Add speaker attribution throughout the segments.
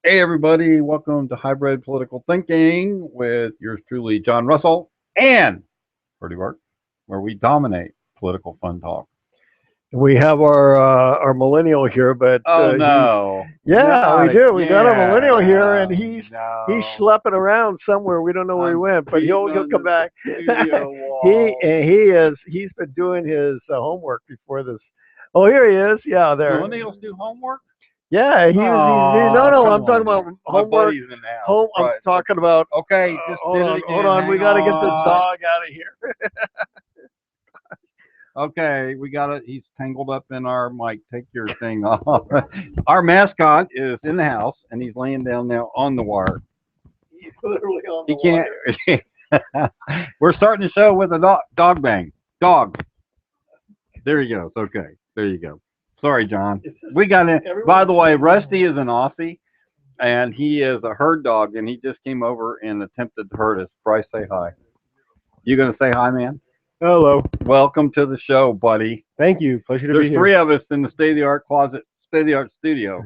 Speaker 1: Hey, everybody, welcome to Hybrid Political Thinking with yours truly, John Russell and Hurdie Burk, where we dominate political fun talk.
Speaker 2: We have our millennial here, but
Speaker 1: Oh, no.
Speaker 2: yeah,
Speaker 1: Not
Speaker 2: we do. We got a millennial here, and
Speaker 1: again.
Speaker 2: he's
Speaker 1: No.
Speaker 2: schlepping around somewhere. We don't know where he
Speaker 1: I'm
Speaker 2: went, but
Speaker 1: beating
Speaker 2: he'll
Speaker 1: on
Speaker 2: come
Speaker 1: the
Speaker 2: back.
Speaker 1: studio
Speaker 2: he
Speaker 1: walls.
Speaker 2: and he's been doing his homework before this. Oh, here he is. Yeah, there.
Speaker 1: Millennials do homework?
Speaker 2: Yeah, he's no,
Speaker 1: Oh,
Speaker 2: no.
Speaker 1: come
Speaker 2: I'm talking
Speaker 1: on.
Speaker 2: about
Speaker 1: My
Speaker 2: homework.
Speaker 1: buddy's in the house.
Speaker 2: Home. I'm
Speaker 1: Right.
Speaker 2: talking about.
Speaker 1: Okay, just
Speaker 2: Hold
Speaker 1: did it
Speaker 2: on, hold
Speaker 1: again.
Speaker 2: on. We
Speaker 1: Hang
Speaker 2: got to get this
Speaker 1: on.
Speaker 2: dog out of here.
Speaker 1: Okay, we got it. He's tangled up in our mic. Take your thing off. Our mascot is in the house, and he's laying down now on the wire.
Speaker 2: He's literally on
Speaker 1: He
Speaker 2: the
Speaker 1: can't. We're starting the show with a dog bang. Dog. There you go. It's okay. There you go. Sorry, John. We got it. By the way, Rusty is an Aussie, and he is a herd dog, and he just came over and attempted to hurt us. Bryce, say hi. You gonna say hi, man?
Speaker 2: Hello.
Speaker 1: Welcome to the show, buddy.
Speaker 2: Thank you. Pleasure to
Speaker 1: There's
Speaker 2: be here.
Speaker 1: three of us in the state of the art closet, state of the art studio.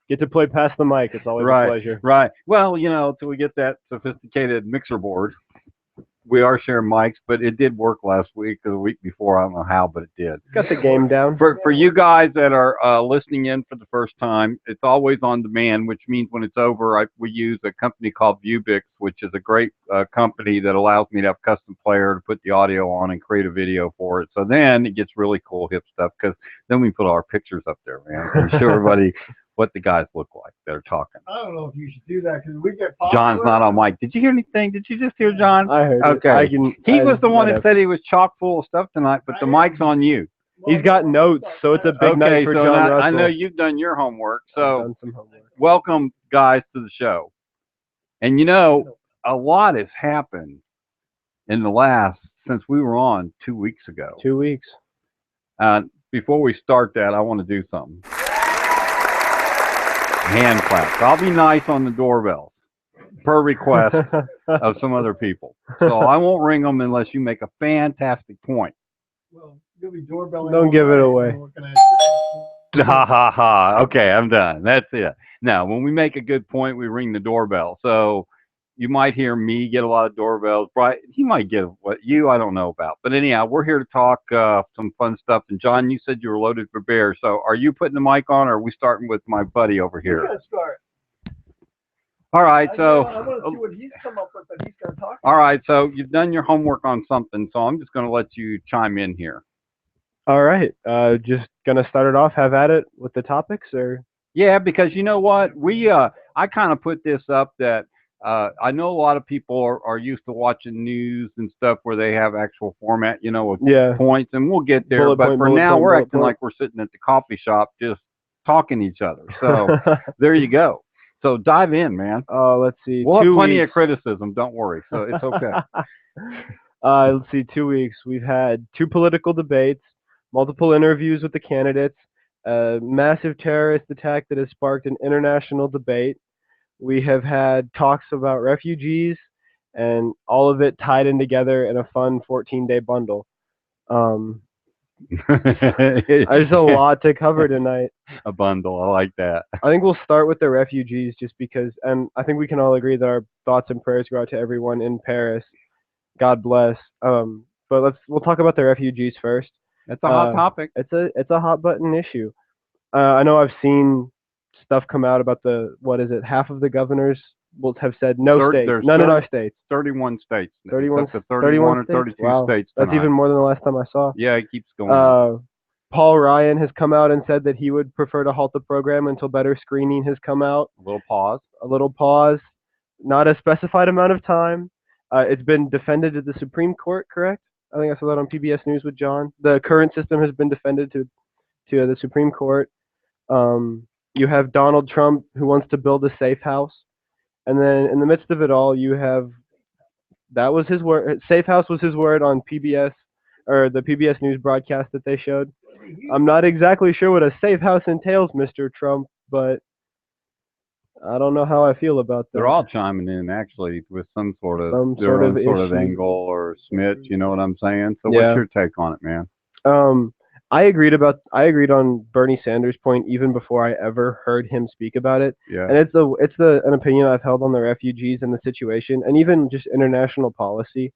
Speaker 2: Get to play past the mic. It's always
Speaker 1: Right,
Speaker 2: a pleasure.
Speaker 1: right. Well, till we get that sophisticated mixer board, we are sharing mics, but it did work last week or the week before. I don't know how, but it did.
Speaker 2: Got the game down.
Speaker 1: For you guys that are listening in for the first time, it's always on demand, which means when it's over, we use a company called Vubix, which is a great company that allows me to have custom player to put the audio on and create a video for it. So then it gets really cool, hip stuff, because then we put all our pictures up there, man, and show everybody what the guys look like that are talking.
Speaker 2: I don't know if you should do that because we get popular.
Speaker 1: John's not on mic. Did you hear anything? Did you just hear John?
Speaker 2: I heard
Speaker 1: Okay.
Speaker 2: it.
Speaker 1: He was the one that said he was chock full of stuff tonight, but the mic's on you.
Speaker 2: He's got notes, so it's a big night for
Speaker 1: so
Speaker 2: John
Speaker 1: now,
Speaker 2: Russell.
Speaker 1: I know you've done your homework,
Speaker 2: I've
Speaker 1: so
Speaker 2: done some homework.
Speaker 1: welcome, guys, to the show. And a lot has happened in the last since we were on 2 weeks ago.
Speaker 2: 2 weeks.
Speaker 1: Before we start that, I want to do something. Hand claps. I'll be nice on the doorbells, per request of some other people. So I won't ring them unless you make a fantastic point.
Speaker 2: Well, you'll be doorbelling. Don't give it away.
Speaker 1: Ha ha ha. Okay, I'm done. That's it. Now, when we make a good point, we ring the doorbell. So you might hear me get a lot of doorbells. Right? He might get what I don't know about. But anyhow, we're here to talk some fun stuff. And John, you said you were loaded for bear. So are you putting the mic on, or are we starting with my buddy over here?
Speaker 2: We're gonna start.
Speaker 1: All right. So
Speaker 2: I want to see what he's come up with, but he's gonna talk.
Speaker 1: All right. So you've done your homework on something. So I'm just going to let you chime in here.
Speaker 2: All right. Just gonna start it off. Have at it with the topics, or
Speaker 1: yeah, because you know what, I kind of put this up that I know a lot of people are used to watching news and stuff where they have actual format, with points, and we'll get there. But for now, we're acting like we're sitting at the coffee shop just talking to each other. So there you go. So dive in, man.
Speaker 2: Let's see.
Speaker 1: We'll have plenty of criticism. Don't worry. So it's okay.
Speaker 2: Let's see. 2 weeks. We've had 2 political debates, multiple interviews with the candidates, a massive terrorist attack that has sparked an international debate. We have had talks about refugees, and all of it tied in together in a fun 14-day bundle. There's a lot to cover tonight.
Speaker 1: A bundle. I like that.
Speaker 2: I think we'll start with the refugees just because, and I think we can all agree that our thoughts and prayers go out to everyone in Paris. God bless. But we'll talk about the refugees first.
Speaker 1: It's a hot topic.
Speaker 2: It's a hot button issue. I know I've seen stuff come out about half of the governors will have said no states, none in our states.
Speaker 1: 31 states.
Speaker 2: 31
Speaker 1: or 32
Speaker 2: wow.
Speaker 1: states.
Speaker 2: That's even more than the last time I saw.
Speaker 1: Yeah, it keeps going.
Speaker 2: Paul Ryan has come out and said that he would prefer to halt the program until better screening has come out.
Speaker 1: A little
Speaker 2: pause. Not a specified amount of time. It's been defended at the Supreme Court, correct? I think I saw that on PBS News with John. The current system has been defended to the Supreme Court. You have Donald Trump, who wants to build a safe house. And then in the midst of it all, that was his word. Safe house was his word on PBS, or the PBS News broadcast that they showed. I'm not exactly sure what a safe house entails, Mr. Trump, but I don't know how I feel about that.
Speaker 1: They're all chiming in, actually, with some sort of angle or smidge. You know what I'm saying? So what's your take on it, man?
Speaker 2: I agreed on Bernie Sanders' point even before I ever heard him speak about it.
Speaker 1: Yeah.
Speaker 2: And it's an opinion I've held on the refugees and the situation and even just international policy.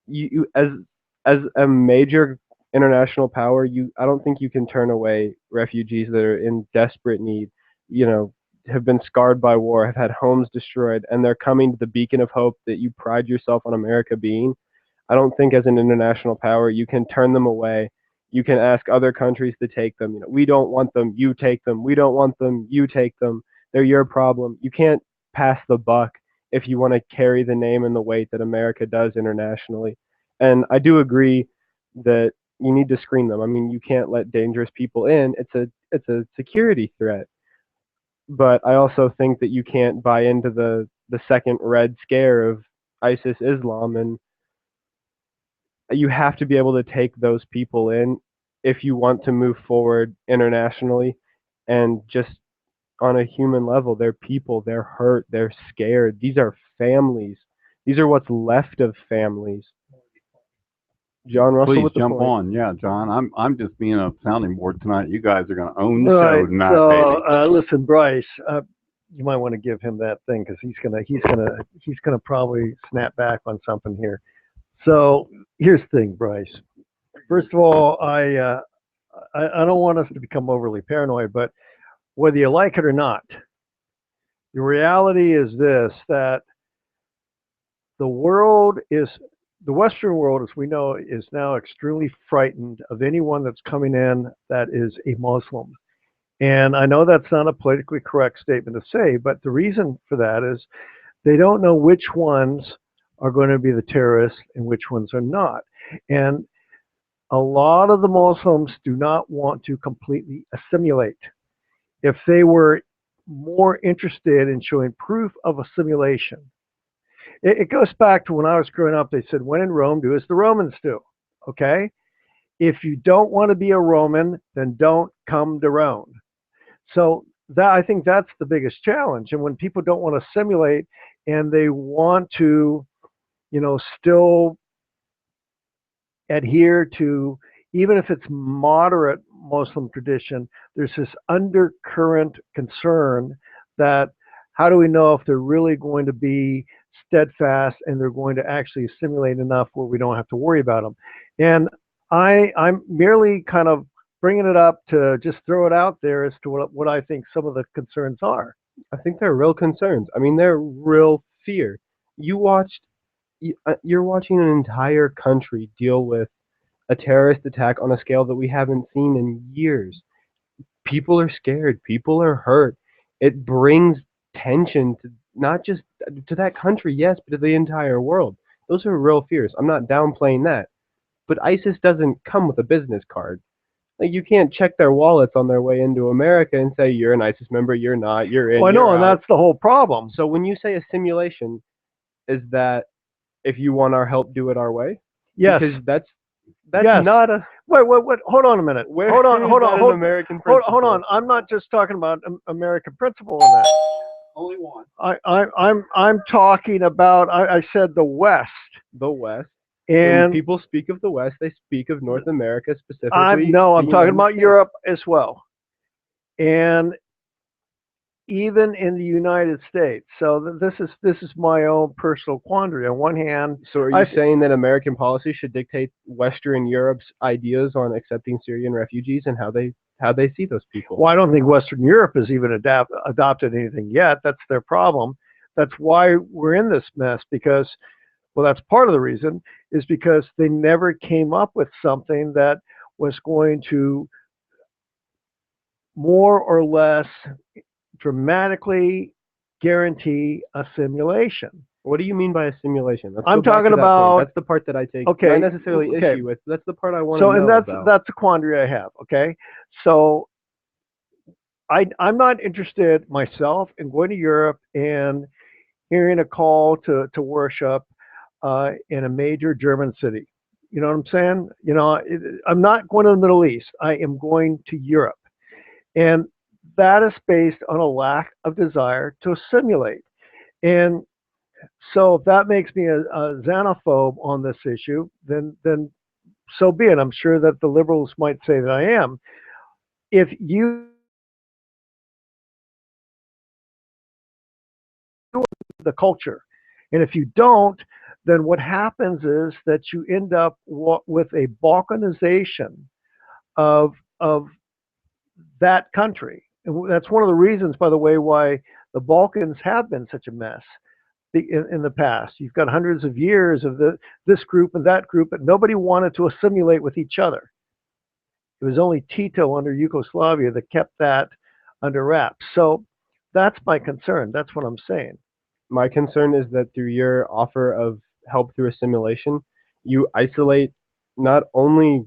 Speaker 2: You as a major international power, you I don't think you can turn away refugees that are in desperate need, you know, have been scarred by war, have had homes destroyed, and they're coming to the beacon of hope that you pride yourself on America being. I don't think as an international power you can turn them away. You can ask other countries to take them. You know, we don't want them, you take them. We don't want them, you take them. They're your problem. You can't pass the buck if you want to carry the name and the weight that America does internationally. And I do agree that you need to screen them. I mean, you can't let dangerous people in. It's a security threat. But I also think that you can't buy into the second red scare of ISIS Islam, and you have to be able to take those people in if you want to move forward internationally. And just on a human level, they're people, they're hurt, they're scared. These are families. These are what's left of families. John Russell
Speaker 1: Please
Speaker 2: with the
Speaker 1: jump
Speaker 2: point.
Speaker 1: on. Yeah, John. I'm just being a sounding board tonight. You guys are going to own the show
Speaker 3: Right.
Speaker 1: tonight,
Speaker 3: So,
Speaker 1: baby.
Speaker 3: listen, Bryce, you might want to give him that thing because he's gonna probably snap back on something here. So here's the thing, Bryce. First of all, I don't want us to become overly paranoid, but whether you like it or not, the reality is this: that the world is the Western world, as we know, is now extremely frightened of anyone that's coming in that is a Muslim. And I know that's not a politically correct statement to say, but the reason for that is they don't know which ones are going to be the terrorists and which ones are not. And a lot of the Muslims do not want to completely assimilate. If they were more interested in showing proof of assimilation, it goes back to when I was growing up. They said, when in Rome, do as the Romans do. Okay? If you don't want to be a Roman, then don't come to Rome. So that I think that's the biggest challenge. And when people don't want to simulate and they want to, still adhere to, even if it's moderate Muslim tradition, there's this undercurrent concern that how do we know if they're really going to be steadfast and they're going to actually assimilate enough where we don't have to worry about them? And I'm merely kind of bringing it up to just throw it out there as to what I think some of the concerns are.
Speaker 2: I think they're real concerns. I mean, they're real fear. You watched, you're watching an entire country deal with a terrorist attack on a scale that we haven't seen in years. People are scared. People are hurt. It brings tension to not just to that country, yes, but to the entire world. Those are real fears. I'm not downplaying that. But ISIS doesn't come with a business card. Like you can't check their wallets on their way into America and say you're an ISIS member, you're not, you're in,
Speaker 3: Well, I know,
Speaker 2: you're
Speaker 3: and
Speaker 2: out.
Speaker 3: that's the whole problem.
Speaker 2: So when you say a simulation, is that if you want our help, do it our way?
Speaker 3: Yes.
Speaker 2: Because that's
Speaker 3: Yes.
Speaker 2: not a
Speaker 3: Wait. Hold on a minute.
Speaker 2: where
Speaker 3: Hold on.
Speaker 2: is
Speaker 3: Hold
Speaker 2: that
Speaker 3: on.
Speaker 2: an
Speaker 3: Hold,
Speaker 2: American
Speaker 3: hold,
Speaker 2: principle?
Speaker 3: hold on. I'm not just talking about American principle in that.
Speaker 1: Only one.
Speaker 3: I'm talking about. I said the West,
Speaker 2: The West. When
Speaker 3: and
Speaker 2: people speak of the West, they speak of North America specifically.
Speaker 3: I'm
Speaker 2: the
Speaker 3: talking
Speaker 2: United
Speaker 3: about
Speaker 2: States.
Speaker 3: Europe as well, and even in the United States. So this is my own personal quandary. On one hand,
Speaker 2: So are you saying that American policy should dictate Western Europe's ideas on accepting Syrian refugees and how they see those people?
Speaker 3: well, I don't think Western Europe has even adopted anything yet. That's their problem. That's why we're in this mess because, well, that's part of the reason is because they never came up with something that was going to more or less dramatically guarantee a simulation.
Speaker 2: What do you mean by a simulation? Let's
Speaker 3: I'm
Speaker 2: go back
Speaker 3: talking
Speaker 2: to that point.
Speaker 3: about
Speaker 2: That's the part that I take
Speaker 3: okay,
Speaker 2: not necessarily
Speaker 3: okay.
Speaker 2: issue with. That's the part I want
Speaker 3: So,
Speaker 2: to
Speaker 3: and
Speaker 2: know about.
Speaker 3: that's the quandary I have. Okay, so I'm not interested myself in going to Europe and hearing a call to worship in a major German city. You know what I'm saying? I'm not going to the Middle East. I am going to Europe. And that is based on a lack of desire to assimilate. And so if that makes me a xenophobe on this issue, then so be it. I'm sure that the liberals might say that I am. If you the culture, and if you don't, then what happens is that you end up with a balkanization of of that country. And that's one of the reasons, by the way, why the Balkans have been such a mess in the past. You've got hundreds of years of this group and that group, but nobody wanted to assimilate with each other. It was only Tito under Yugoslavia that kept that under wraps. So that's my concern. That's what I'm saying.
Speaker 2: My concern is that through your offer of help through assimilation, you isolate not only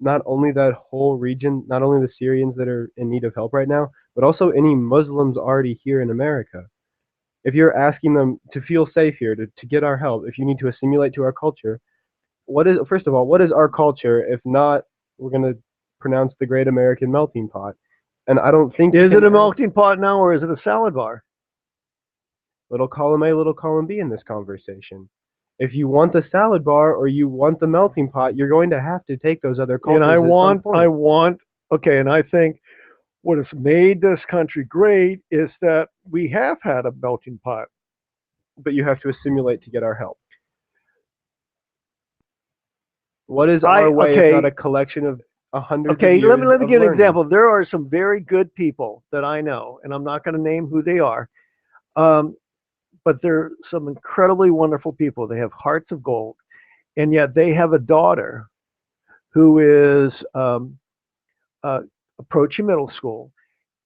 Speaker 2: that whole region, not only the Syrians that are in need of help right now, but also any Muslims already here in America. If you're asking them to feel safe here, to get our help, if you need to assimilate to our culture, first of all, what is our culture if not we're going to pronounce the great American melting pot? And I don't think
Speaker 3: Is it a melting pot now, or is it a salad bar?
Speaker 2: Little column A, little column B in this conversation. If you want the salad bar or you want the melting pot, you're going to have to take those other cultures.
Speaker 3: And okay, and I think what has made this country great is that we have had a melting pot.
Speaker 2: But you have to assimilate to get our help. What is our way if not a collection of 100
Speaker 3: Okay,
Speaker 2: years
Speaker 3: let me give you an
Speaker 2: learning?
Speaker 3: example. There are some very good people that I know, and I'm not going to name who they are, but they're some incredibly wonderful people. They have hearts of gold, and yet they have a daughter who is approaching middle school,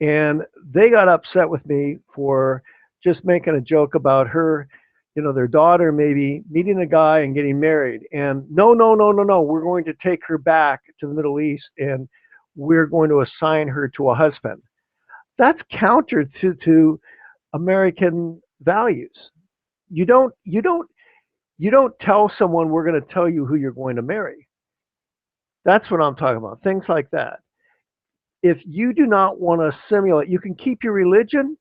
Speaker 3: and they got upset with me for just making a joke about her, their daughter maybe meeting a guy and getting married. And no, we're going to take her back to the Middle East and we're going to assign her to a husband. That's counter to American values. You don't tell someone we're going to tell you who you're going to marry. That's what I'm talking about. Things like that. If you do not want to assimilate, you can keep your religion,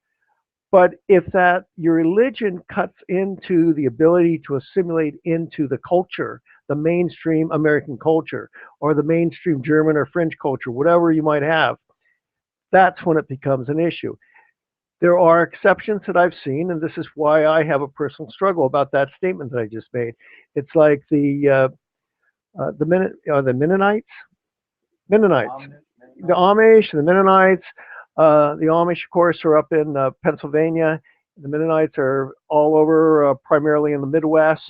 Speaker 3: but if your religion cuts into the ability to assimilate into the culture, the mainstream American culture, or the mainstream German or French culture, whatever you might have, that's when it becomes an issue. There are exceptions that I've seen, and this is why I have a personal struggle about that statement that I just made. It's like the Mennonites, the Amish, the Mennonites. The Amish, of course, are up in Pennsylvania. The Mennonites are all over, primarily in the Midwest.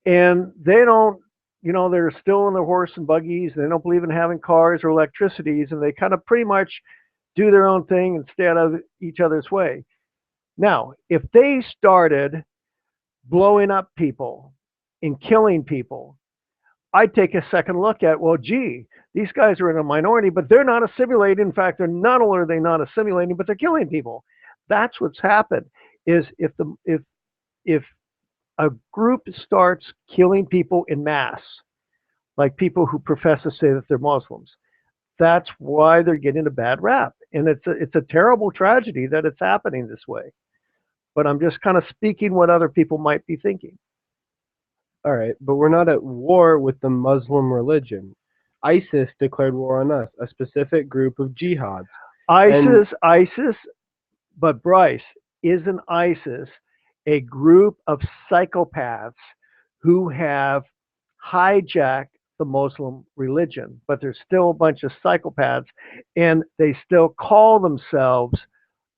Speaker 3: And they don't, they're still in their horse and buggies. They don't believe in having cars or electricities, and they kind of pretty much do their own thing and stay out of each other's way. Now, if they started blowing up people and killing people, I'd take a second look at, well, gee, these guys are in a minority, but they're not assimilating. In fact, they're not only are they not assimilating, but they're killing people. That's what's happened. Is if a group starts killing people in mass, like people who profess to say that they're Muslims, that's why they're getting a bad rap. And it's a terrible tragedy that it's happening this way. But I'm just kind of speaking what other people might be thinking.
Speaker 2: All right, but we're not at war with the Muslim religion. ISIS declared war on us, a specific group of jihads.
Speaker 3: ISIS, but Bryce, isn't ISIS a group of psychopaths who have hijacked the Muslim religion? But there's still a bunch of psychopaths, and they still call themselves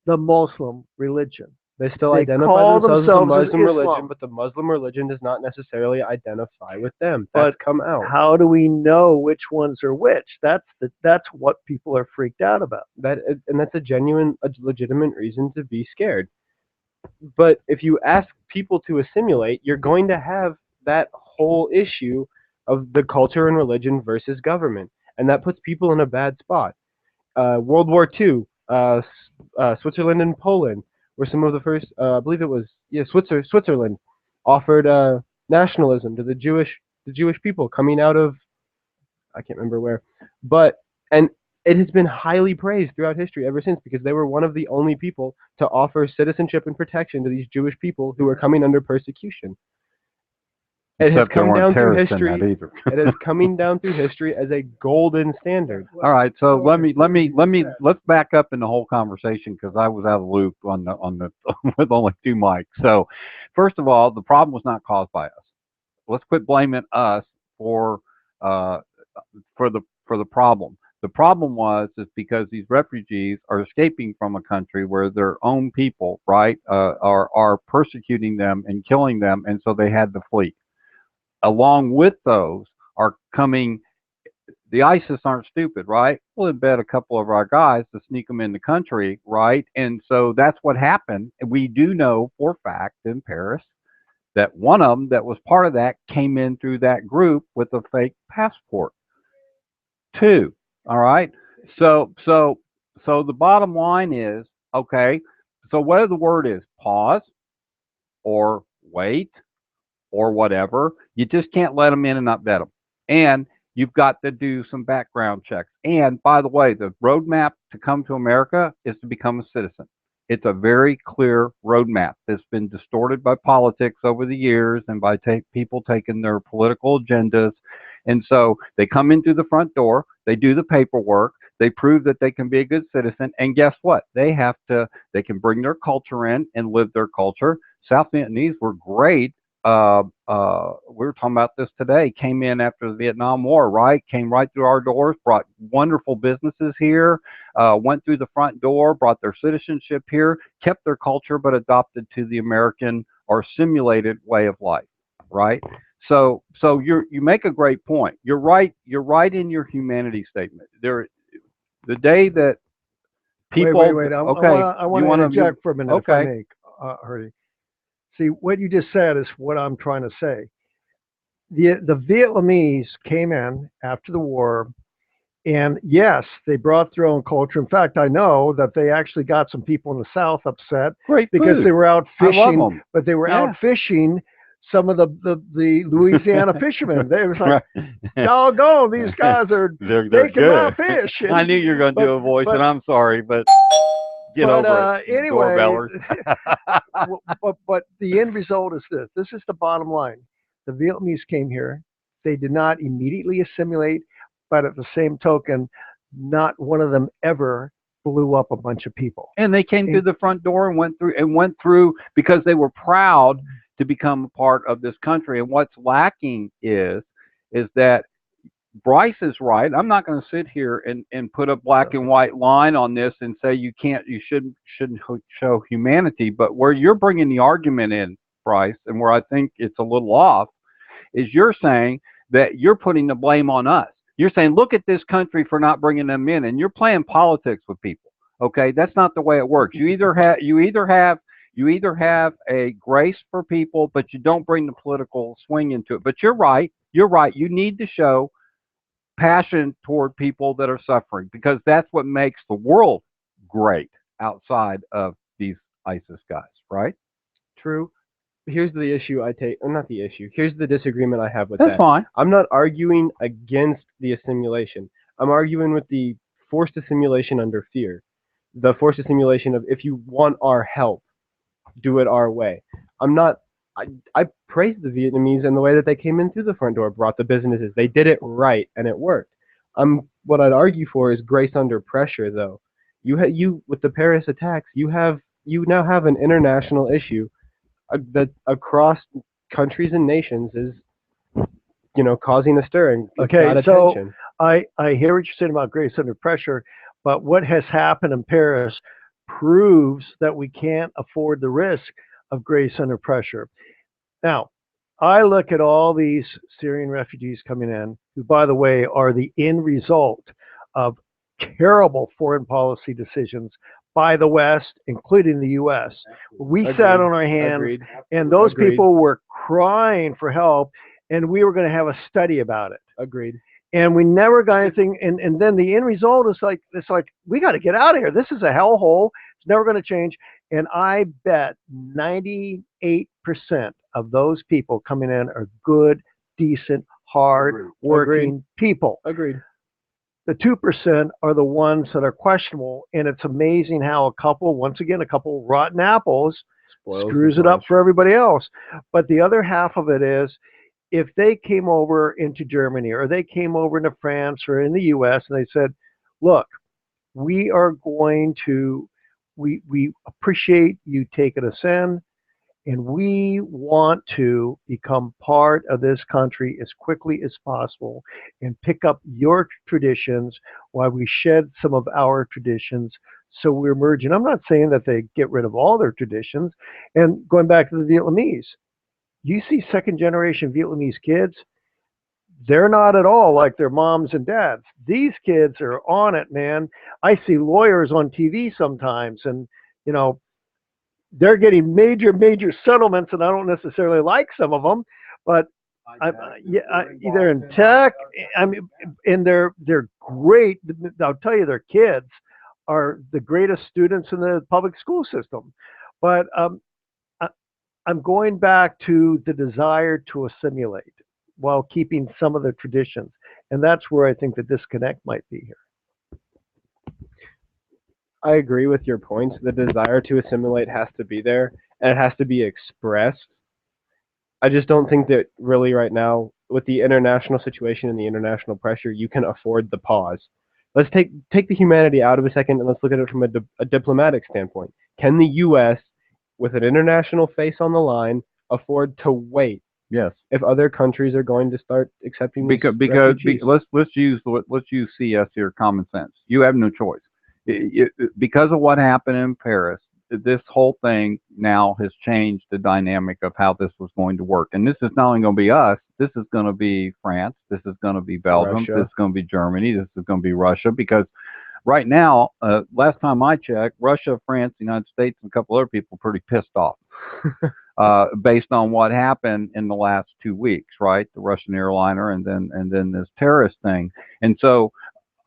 Speaker 3: the Muslim religion.
Speaker 2: They still identify themselves as the Muslim religion, but the Muslim religion does not necessarily identify with them. That's come out.
Speaker 3: How do we know which ones are which? That's what people are freaked out about.
Speaker 2: And that's a legitimate reason to be scared. But if you ask people to assimilate, you're going to have that whole issue of the culture and religion versus government, and that puts people in a bad spot. World War II, Switzerland and Poland were some of the first, I believe it was, Switzerland offered nationalism to the Jewish people coming out of, I can't remember where, and it has been highly praised throughout history ever since, because they were one of the only people to offer citizenship and protection to these Jewish people who were coming under persecution. It has
Speaker 1: Except there
Speaker 2: come
Speaker 1: weren't
Speaker 2: down through
Speaker 1: terrorists in that
Speaker 2: history.
Speaker 1: either.
Speaker 2: It is coming down through history as a golden standard.
Speaker 1: All right, so let's back up in the whole conversation because I was out of the loop on the with only two mics. So, first of all, the problem was not caused by us. Let's quit blaming us for uh, for the problem. The problem is because these refugees are escaping from a country where their own people, right, are persecuting them and killing them, and so they had to flee. Along with those are coming. The ISIS aren't stupid, right? We'll embed a couple of our guys to sneak them in the country, right? And so that's what happened. We do know for a fact in Paris that one of them that was part of that came in through that group with a fake passport. Two, all right. So the bottom line is okay. So whether the word is pause or wait or whatever. You just can't let them in and not vet them. And you've got to do some background checks. And by the way, the roadmap to come to America is to become a citizen. It's a very clear roadmap that's been distorted by politics over the years and by people taking their political agendas. And so they come in through the front door, they do the paperwork, they prove that they can be a good citizen, and guess what? They can bring their culture in and live their culture. South Vietnamese were great. We were talking about this today. Came in after the Vietnam War, right? Came right through our doors, brought wonderful businesses here, went through the front door, brought their citizenship here, kept their culture, but adopted to the American or simulated way of life, right? So you make a great point. You're right. You're right in your humanity statement. The day that people.
Speaker 3: Wait. I
Speaker 1: Okay.
Speaker 3: want to interject for a minute, if I
Speaker 1: Okay.
Speaker 3: may, Hurdie. See, what you just said is what I'm trying to say. The Vietnamese came in after the war, and yes, they brought their own culture. In fact, I know that they actually got some people in the South upset
Speaker 1: Great
Speaker 3: because
Speaker 1: food.
Speaker 3: they were out
Speaker 1: I love
Speaker 3: fishing,
Speaker 1: 'em.
Speaker 3: but they were
Speaker 1: Yeah.
Speaker 3: out fishing some of the Louisiana fishermen. They was like,
Speaker 1: Right.
Speaker 3: doggone, these guys are
Speaker 1: They're
Speaker 3: taking my
Speaker 1: good.
Speaker 3: fish.
Speaker 1: I knew you were going to do a voice, and I'm sorry, but get over it, you
Speaker 3: anyway,
Speaker 1: doorbellers.
Speaker 3: but the end result is this. This is the bottom line. The Vietnamese came here. They did not immediately assimilate, but at the same token, not one of them ever blew up a bunch of people.
Speaker 1: And they came through the front door and went through because they were proud to become a part of this country. And what's lacking is that Bryce is right. I'm not going to sit here and put a black and white line on this and say you shouldn't show humanity. But where you're bringing the argument in, Bryce, and where I think it's a little off, is you're saying that you're putting the blame on us. You're saying, look at this country for not bringing them in, and you're playing politics with people. Okay, that's not the way it works. You either have a grace for people, but you don't bring the political swing into it. But you're right. You're right. You need to show passion toward people that are suffering because that's what makes the world great outside of these ISIS guys, right?
Speaker 2: True. Here's the issue I take, or not the issue. Here's the disagreement I have with
Speaker 1: That's
Speaker 2: that.
Speaker 1: fine.
Speaker 2: I'm not arguing against the assimilation. I'm arguing with the forced assimilation under fear. The forced assimilation of if you want our help, do it our way. I praise the Vietnamese and the way that they came in through the front door, brought the businesses. They did it right, and it worked. What I'd argue for is grace under pressure, though. You with the Paris attacks, you now have an international issue that across countries and nations is, causing a stir and
Speaker 3: Okay,
Speaker 2: got
Speaker 3: so
Speaker 2: attention.
Speaker 3: I hear what you're saying about grace under pressure, but what has happened in Paris proves that we can't afford the risk of grace under pressure. Now, I look at all these Syrian refugees coming in, who, by the way, are the end result of terrible foreign policy decisions by the West, including the U.S. We
Speaker 2: Agreed.
Speaker 3: sat on our hands,
Speaker 2: Agreed.
Speaker 3: and those
Speaker 2: Agreed.
Speaker 3: people were crying for help, and we were going to have a study about it.
Speaker 2: Agreed.
Speaker 3: And we never got anything. And then the end result is it's like we got to get out of here. This is a hellhole. It's never going to change. And I bet 98% of those people coming in are good, decent, hard-working people.
Speaker 2: Agreed.
Speaker 3: The 2% are the ones that are questionable. And it's amazing how a couple rotten apples
Speaker 2: Spoils
Speaker 3: screws
Speaker 2: the
Speaker 3: it up
Speaker 2: bunch.
Speaker 3: for everybody else. But the other half of it is if they came over into Germany or they came over into France or in the US and they said, look, we are going to, we appreciate you taking us in and we want to become part of this country as quickly as possible and pick up your traditions while we shed some of our traditions. So we're merging. I'm not saying that they get rid of all their traditions. And going back to the Vietnamese, you see second generation Vietnamese kids, they're not at all like their moms and dads. These kids are on it, man. I see lawyers on TV sometimes, and you know, they're getting major settlements, and I don't necessarily like some of them, but they're in tech. I mean, and they're great. I'll tell you, their kids are the greatest students in the public school system. But I, I'm going back to the desire to assimilate while keeping some of the traditions, and that's where I think the disconnect might be here.
Speaker 2: I agree with your points. The desire to assimilate has to be there, and it has to be expressed. I just don't think that really right now, with the international situation and the international pressure, you can afford the pause. Let's take the humanity out of a second and let's look at it from a diplomatic standpoint. Can the U.S., with an international face on the line, afford to wait
Speaker 1: Yes.
Speaker 2: if other countries are going to start accepting these
Speaker 1: Because
Speaker 2: refugees?
Speaker 1: let's use CS here, common sense. You have no choice. Because of what happened in Paris, this whole thing now has changed the dynamic of how this was going to work. And this is not only going to be us, this is going to be France, this is going to be Belgium,
Speaker 2: Russia.
Speaker 1: this is going to be Germany, this is going to be Russia. Because right now, last time I checked, Russia, France, the United States, and a couple other people are pretty pissed off. Based on what happened in the last 2 weeks, right? The Russian airliner and then this terrorist thing. And so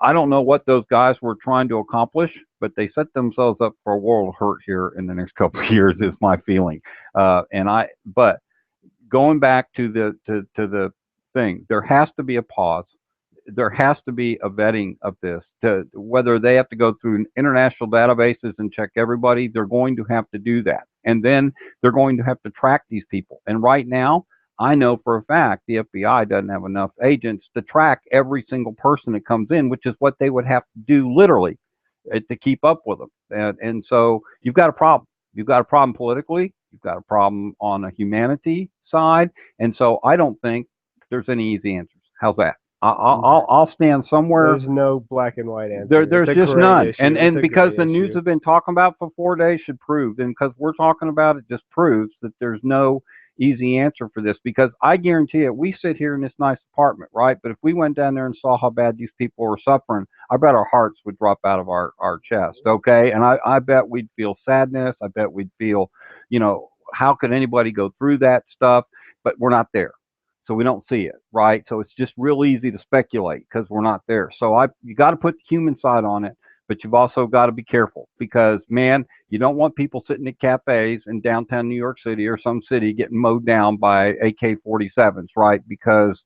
Speaker 1: I don't know what those guys were trying to accomplish, but they set themselves up for a world of hurt here in the next couple of years is my feeling. But going back to the thing, there has to be a pause. There has to be a vetting of this. Whether they have to go through international databases and check everybody, they're going to have to do that. And then they're going to have to track these people. And right now, I know for a fact the FBI doesn't have enough agents to track every single person that comes in, which is what they would have to do literally to keep up with them. And so you've got a problem. You've got a problem politically. You've got a problem on a humanity side. And so I don't think there's any easy answers. How's that? I'll stand somewhere.
Speaker 2: There's no black and white answer.
Speaker 1: There's
Speaker 2: It's a
Speaker 1: just
Speaker 2: gray
Speaker 1: none.
Speaker 2: issue.
Speaker 1: And
Speaker 2: It's a
Speaker 1: because
Speaker 2: gray
Speaker 1: the news
Speaker 2: issue.
Speaker 1: have been talking about for 4 days should prove, and because we're talking about it just proves that there's no easy answer for this. Because I guarantee it, we sit here in this nice apartment, right? But if we went down there and saw how bad these people were suffering, I bet our hearts would drop out of our chest, okay? And I bet we'd feel sadness. I bet we'd feel, how could anybody go through that stuff? But we're not there. So we don't see it, right? So it's just real easy to speculate because we're not there. So you got to put the human side on it, but you've also got to be careful because, man, you don't want people sitting at cafes in downtown New York City or some city getting mowed down by AK-47s, right? Because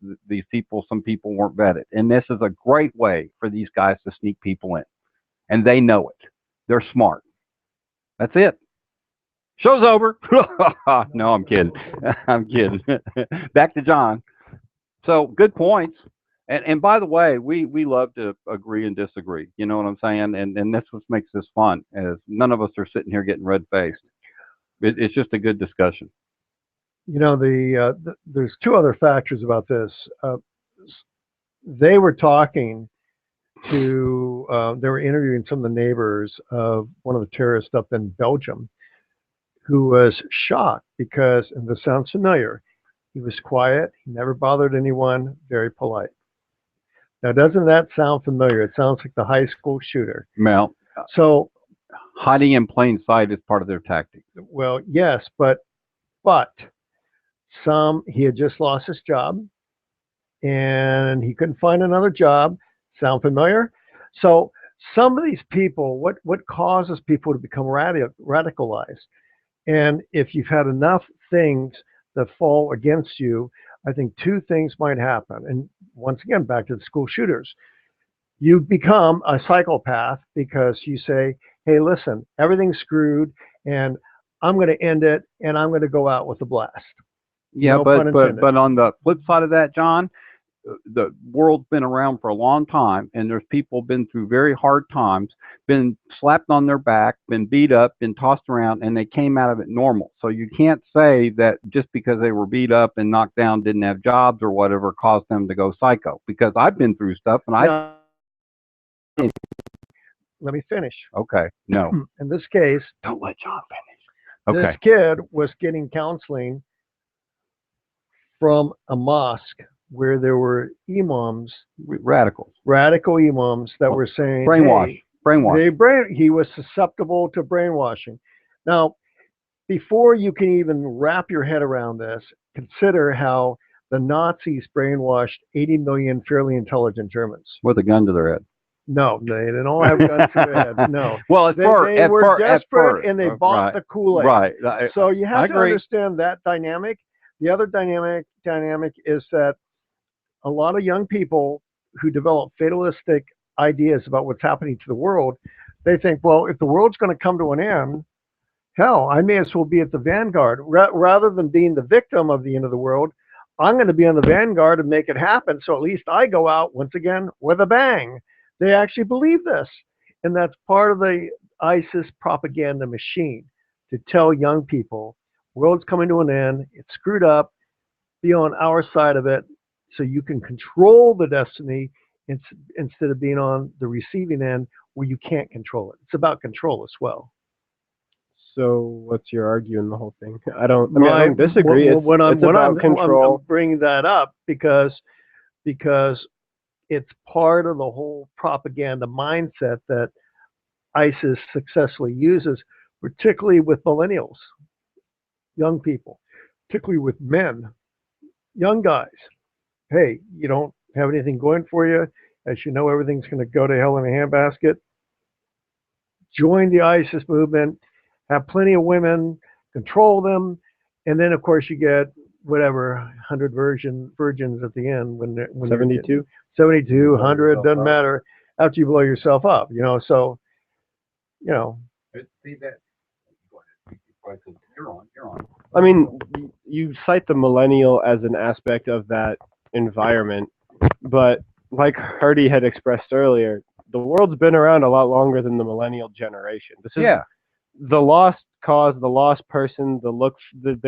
Speaker 1: some people weren't vetted. And this is a great way for these guys to sneak people in. And they know it. They're smart. That's it. Show's over. No, I'm kidding. I'm kidding. Back to John. So good points. And by the way, we love to agree and disagree. You know what I'm saying? And that's what makes this fun. As none of us are sitting here getting red faced. It's just a good discussion.
Speaker 3: There's two other factors about this. They were talking to, they were interviewing some of the neighbors of one of the terrorists up in Belgium, who was shocked because, and this sounds familiar, he was quiet, he never bothered anyone, very polite. Now, doesn't that sound familiar? It sounds like the high school shooter.
Speaker 1: Well,
Speaker 3: So,
Speaker 1: hiding in plain sight is part of their tactic.
Speaker 3: well, yes, but he had just lost his job and he couldn't find another job. Sound familiar? So some of these people, what causes people to become radicalized? And if you've had enough things that fall against you, I think two things might happen. And once again, back to the school shooters. You become a psychopath because you say, hey, listen, everything's screwed and I'm going to end it and I'm going to go out with a blast.
Speaker 1: Yeah,
Speaker 3: No pun intended.
Speaker 1: but on the flip side of that, John, the world's been around for a long time, and there's people been through very hard times, been slapped on their back, been beat up, been tossed around, and they came out of it normal. So you can't say that just because they were beat up and knocked down, didn't have jobs or whatever, caused them to go psycho. Because I've been through stuff, and I
Speaker 3: Now, let me finish.
Speaker 1: okay, no,
Speaker 3: In this case,
Speaker 1: don't let John finish.
Speaker 3: this
Speaker 1: Okay,
Speaker 3: kid was getting counseling from a mosque where there were imams,
Speaker 1: radicals,
Speaker 3: radical imams that were saying,
Speaker 1: brainwash,
Speaker 3: hey,
Speaker 1: brainwash.
Speaker 3: he was susceptible to brainwashing. Now, before you can even wrap your head around this, consider how the Nazis brainwashed 80 million fairly intelligent Germans.
Speaker 1: With a gun to their head.
Speaker 3: No, they didn't all have guns to their head. No.
Speaker 1: Well,
Speaker 3: They were desperate and they bought
Speaker 1: right,
Speaker 3: the Kool-Aid.
Speaker 1: right.
Speaker 3: So you have to
Speaker 1: agree.
Speaker 3: understand that dynamic. The other dynamic is that a lot of young people who develop fatalistic ideas about what's happening to the world, they think, well, if the world's going to come to an end, hell, I may as well be at the vanguard. Rather than being the victim of the end of the world, I'm going to be on the vanguard and make it happen. So at least I go out once again with a bang. They actually believe this. And that's part of the ISIS propaganda machine to tell young people, world's coming to an end, it's screwed up, be on our side of it so you can control the destiny instead of being on the receiving end where you can't control it. It's about control as well.
Speaker 2: So what's your argument in the whole thing? I don't disagree. It's about control.
Speaker 3: I'm bringing that up because it's part of the whole propaganda mindset that ISIS successfully uses, particularly with millennials, young people, particularly with men, young guys. Hey, you don't have anything going for you. As you know, everything's going to go to hell in a handbasket. Join the ISIS movement, have plenty of women, control them, and then, of course, you get whatever 100 virgins at the end when
Speaker 2: 72,
Speaker 3: 72, 100, doesn't matter. After you blow yourself up, So,
Speaker 1: See that? You're on. You're on.
Speaker 2: I mean, you cite the millennial as an aspect of that environment, but like Hurdie had expressed earlier, the world's been around a lot longer than the millennial generation. This is the lost cause, the lost person, the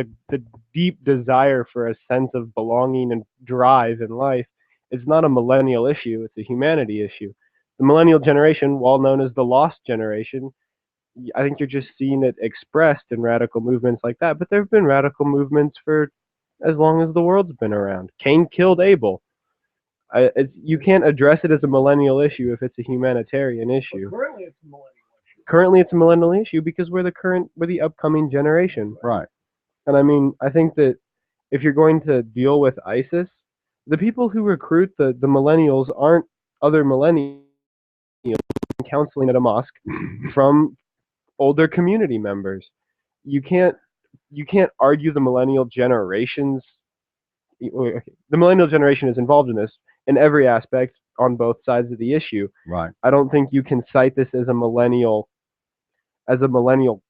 Speaker 2: deep desire for a sense of belonging and drive in life. It's not a millennial issue; it's a humanity issue. The millennial generation, while known as the lost generation, I think you're just seeing it expressed in radical movements like that. But there have been radical movements for as long as the world's been around. Cain killed Abel. You can't address it as a millennial issue if it's a humanitarian issue.
Speaker 3: But currently, it's a millennial issue.
Speaker 2: Currently, it's a millennial issue because we're the upcoming generation.
Speaker 1: Right.
Speaker 2: And I mean, I think that if you're going to deal with ISIS, the people who recruit the millennials aren't other millennials counseling at a mosque from older community members. You can't argue the millennial generations. The millennial generation is involved in this in every aspect on both sides of the issue.
Speaker 1: Right.
Speaker 2: I don't think you can cite this as a millennial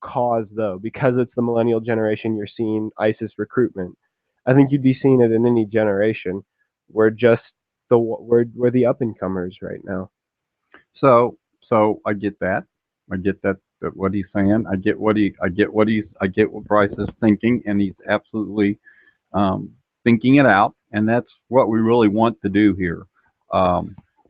Speaker 2: cause though, because it's the millennial generation. You're seeing ISIS recruitment. I think you'd be seeing it in any generation. We're the up and comers right now.
Speaker 1: So I get that. I get that what he's saying. I get what Bryce is thinking, and he's absolutely thinking it out, and that's what we really want to do here,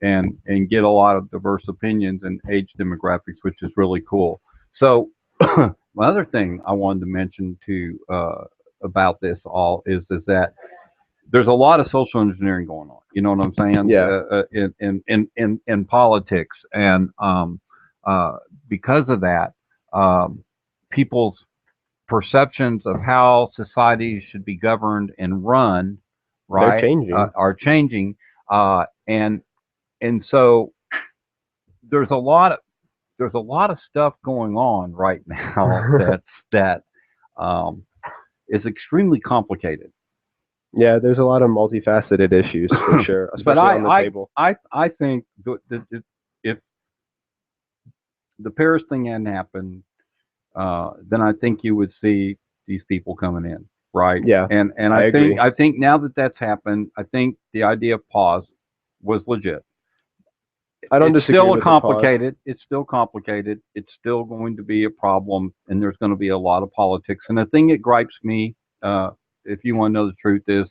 Speaker 1: and get a lot of diverse opinions and age demographics, which is really cool. So my other thing I wanted to mention about this all is that there's a lot of social engineering going on. You know what I'm saying?
Speaker 2: Yeah.
Speaker 1: In politics, and because of that, people's perceptions of how societies should be governed and run, right, are changing, and so there's a lot of stuff going on right now that is extremely complicated.
Speaker 2: Yeah, there's a lot of multifaceted issues for sure, especially on the table.
Speaker 1: I think if the Paris thing hadn't happened, then I think you would see these people coming in, right?
Speaker 2: Yeah,
Speaker 1: And
Speaker 2: I agree.
Speaker 1: I think now that that's happened, I think the idea of pause was legit.
Speaker 2: I don't
Speaker 1: It's
Speaker 2: disagree
Speaker 1: still
Speaker 2: with the pause.
Speaker 1: complicated. It's still complicated. It's still going to be a problem, and there's going to be a lot of politics. And the thing that gripes me, if you want to know the truth, is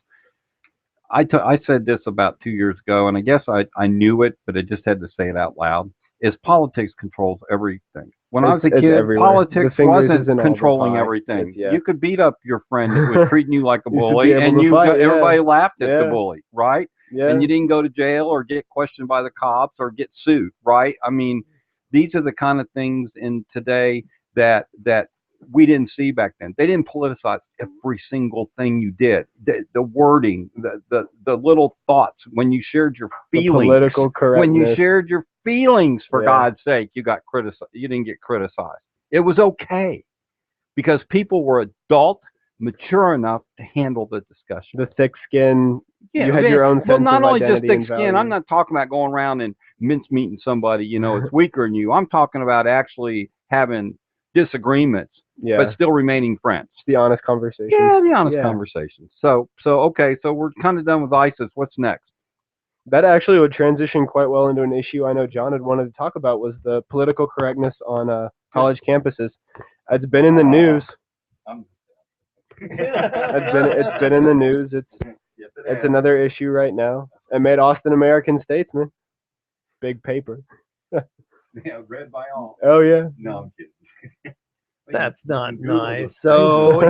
Speaker 1: I said this about 2 years ago, and I guess I knew it, but I just had to say it out loud. Is politics controls everything. When I was a
Speaker 2: It's
Speaker 1: kid,
Speaker 2: everywhere.
Speaker 1: politics
Speaker 2: The fingers
Speaker 1: wasn't
Speaker 2: isn't all the
Speaker 1: controlling
Speaker 2: pie.
Speaker 1: everything.
Speaker 2: It's, yeah.
Speaker 1: You could beat up your friend that was treating you like a
Speaker 2: You should be
Speaker 1: bully,
Speaker 2: able
Speaker 1: and
Speaker 2: to fight, yeah.
Speaker 1: everybody laughed at the
Speaker 2: Yeah.
Speaker 1: bully, right?
Speaker 2: Yeah.
Speaker 1: And you didn't go to jail or get questioned by the cops or get sued, right? I mean, these are the kind of things in today that we didn't see back then. They didn't politicize every single thing you did. The wording, the little thoughts when you shared your
Speaker 2: The
Speaker 1: feelings.
Speaker 2: political
Speaker 1: When you
Speaker 2: correctness.
Speaker 1: shared your feelings, for
Speaker 2: Yeah.
Speaker 1: God's sake, you got criticized. You didn't get criticized. It was okay because people were adult, mature enough to handle the discussion.
Speaker 2: The thick skin.
Speaker 1: Yeah,
Speaker 2: You had your own
Speaker 1: well,
Speaker 2: sense
Speaker 1: not
Speaker 2: of
Speaker 1: only just
Speaker 2: identity
Speaker 1: thick
Speaker 2: and
Speaker 1: skin.
Speaker 2: value.
Speaker 1: I'm not talking about going around and mincemeating somebody, it's weaker than you. I'm talking about actually having disagreements,
Speaker 2: Yeah.
Speaker 1: but still remaining friends.
Speaker 2: The honest conversation.
Speaker 1: Yeah, the honest
Speaker 2: Yeah.
Speaker 1: conversation. So okay, so we're kind of done with ISIS. What's next?
Speaker 2: That actually would transition quite well into an issue I know John had wanted to talk about, was the political correctness on college campuses. It's been in the news. It's been in the news. It's another issue right now. It made Austin American Statesman. Big paper.
Speaker 1: Yeah, read by all.
Speaker 2: Oh yeah.
Speaker 1: No, I'm kidding.
Speaker 3: That's not nice. So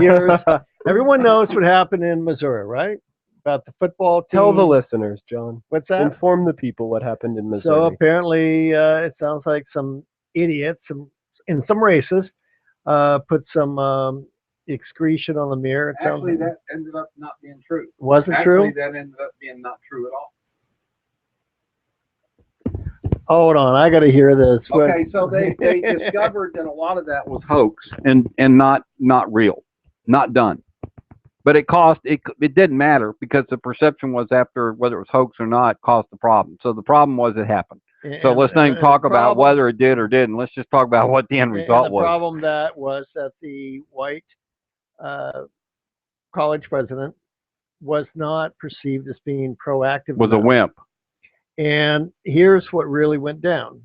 Speaker 3: everyone knows what happened in Missouri, right? About the football team.
Speaker 2: Tell the listeners, John.
Speaker 3: What's that?
Speaker 2: Inform the people what happened in
Speaker 3: So
Speaker 2: Missouri.
Speaker 3: apparently, it sounds like some idiots, in some races, put some excretion on the mirror. It sounds
Speaker 1: Actually, that ended up not being true.
Speaker 3: wasn't true.
Speaker 1: Actually, that ended up being not true at all.
Speaker 3: Hold on, I got to hear this.
Speaker 1: Okay, so they discovered that a lot of that was hoax and not real, not done. But it didn't matter because the perception was, after whether it was hoax or not, caused the problem. So the problem was it happened. So let's not even talk about whether it did or didn't. Let's just talk about what the end result was.
Speaker 3: The problem that was that the white college president was not perceived as being proactive.
Speaker 1: Was a wimp.
Speaker 3: And here's what really went down.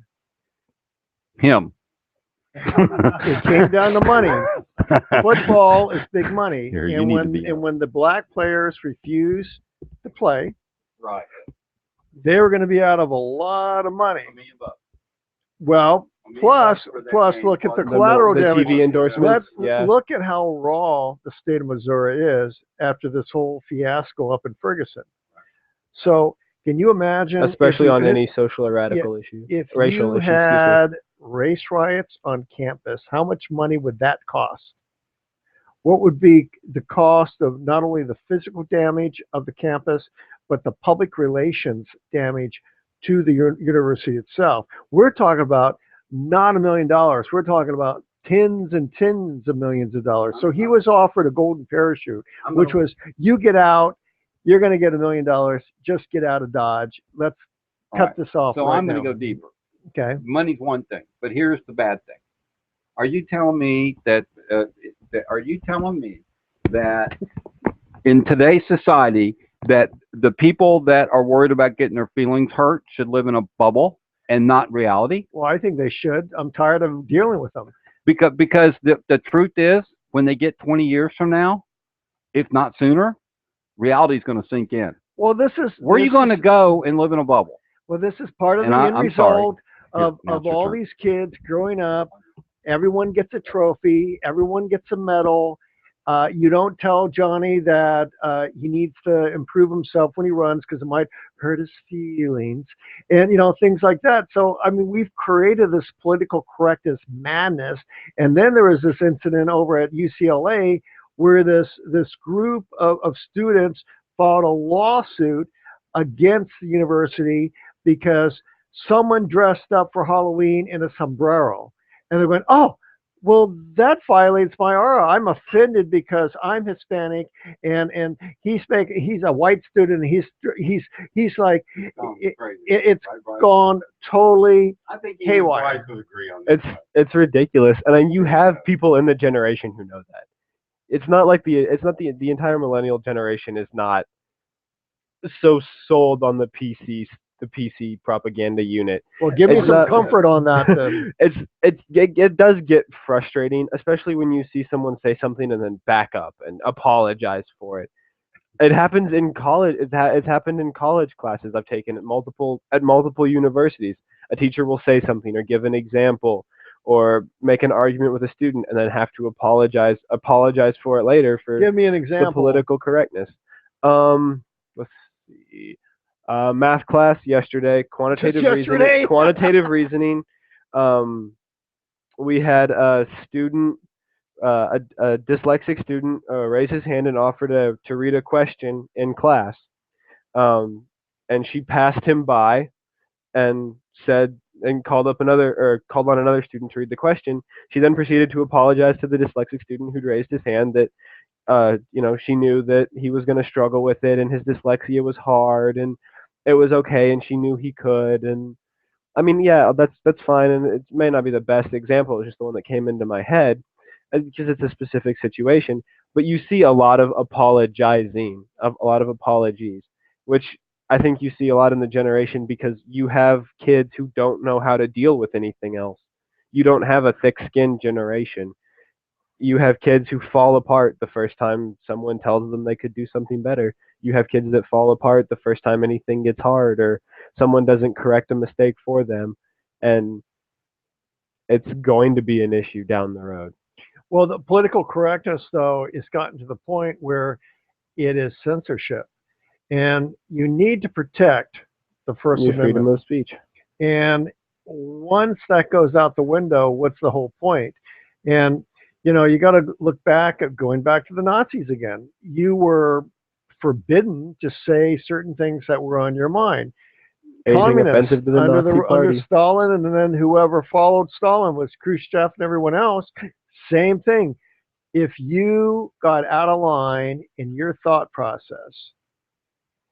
Speaker 1: Him.
Speaker 3: It came down to money. Football is big money.
Speaker 1: Here, you
Speaker 3: and
Speaker 1: need to be
Speaker 3: when the black players refused to play,
Speaker 1: Right.
Speaker 3: they were going to be out of a lot of money.
Speaker 1: $1 million.
Speaker 3: Well, plus look at the collateral
Speaker 2: the
Speaker 3: damage.
Speaker 2: TV endorsements. Yeah.
Speaker 3: Look at how raw the state of Missouri is after this whole fiasco up in Ferguson. So can you imagine,
Speaker 2: Especially on any social or radical issue,
Speaker 3: if
Speaker 2: racial
Speaker 3: you
Speaker 2: issue,
Speaker 3: had race riots on campus, how much money would that cost? What would be the cost of not only the physical damage of the campus, but the public relations damage to the university itself? We're talking about not $1 million. We're talking about tens and tens of millions of dollars. So he was offered a golden parachute, which was, you get out, you're going to get $1 million. Just get out of Dodge. Let's cut this off.
Speaker 1: So I'm going to go deeper.
Speaker 3: Okay.
Speaker 1: Money's one thing, but here's the bad thing. Are you telling me that? In today's society, that the people that are worried about getting their feelings hurt should live in a bubble and not reality?
Speaker 3: Well, I think they should. I'm tired of dealing with them.
Speaker 1: Because the truth is, when they get 20 years from now, if not sooner, reality is going to sink in.
Speaker 3: Well,
Speaker 1: where are you going to go and live in a bubble?
Speaker 3: Well, this is part of the end result of all these kids growing up. Everyone gets a trophy. Everyone gets a medal. You don't tell Johnny that he needs to improve himself when he runs because it might hurt his feelings and, things like that. So, I mean, we've created this political correctness madness. And then there was this incident over at UCLA where this group of students filed a lawsuit against the university because someone dressed up for Halloween in a sombrero. And they're going, oh, well, that violates my aura. I'm offended because I'm Hispanic and he's a white student. He's like, it's gone totally haywire.
Speaker 2: It's ridiculous. And then you have people in the generation who know that. it's not like the entire millennial generation is not so sold on the PC propaganda unit.
Speaker 3: Well, give me
Speaker 2: It's
Speaker 3: some
Speaker 2: not-
Speaker 3: comfort on that then.
Speaker 2: it does get frustrating, especially when you see someone say something and then back up and apologize for it. It happens in college. It's happened in college classes I've taken at multiple universities. A teacher will say something or give an example or make an argument with a student and then have to apologize for it later for
Speaker 3: Give me an
Speaker 2: the
Speaker 3: example.
Speaker 2: political correctness. Let's see. Math class yesterday,
Speaker 3: yesterday?
Speaker 2: quantitative reasoning. We had a student, a dyslexic student, raise his hand and offer to read a question in class. And she passed him by and called on another student to read the question. She then proceeded to apologize to the dyslexic student who'd raised his hand that she knew that he was going to struggle with it and his dyslexia was hard and it was okay and she knew he could. And I mean, yeah, that's fine, and it may not be the best example. It's just the one that came into my head because it's a specific situation. But you see a lot of apologizing, a lot of apologies, which I think you see a lot in the generation because you have kids who don't know how to deal with anything else. You don't have a thick-skinned generation. You have kids who fall apart the first time someone tells them they could do something better. You have kids that fall apart the first time anything gets hard or someone doesn't correct a mistake for them, and it's going to be an issue down the road.
Speaker 3: Well, the political correctness, though, has gotten to the point where it is censorship. And you need to protect the First
Speaker 2: Your freedom
Speaker 3: Amendment.
Speaker 2: of speech.
Speaker 3: And once that goes out the window, what's the whole point? And, you got to look back at going back to the Nazis again. You were forbidden to say certain things that were on your mind.
Speaker 2: Anything
Speaker 3: Communists
Speaker 2: offensive to the
Speaker 3: under
Speaker 2: Nazi Party.
Speaker 3: under Stalin, and then whoever followed Stalin was Khrushchev and everyone else. Same thing. If you got out of line in your thought process,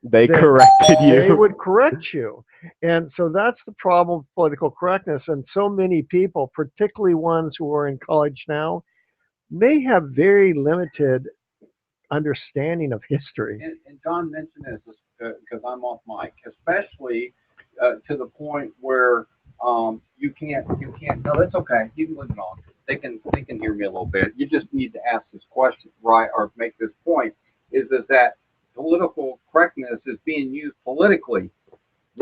Speaker 2: They corrected you.
Speaker 3: they would correct you. And so that's the problem with political correctness. And so many people, particularly ones who are in college now, may have very limited understanding of history.
Speaker 1: And John mentioned this because I'm off mic, especially to the point where you can't. No, that's okay. You can leave it on. They can hear me a little bit. You just need to ask this question, right, or make this point. Is that political correctness is being used politically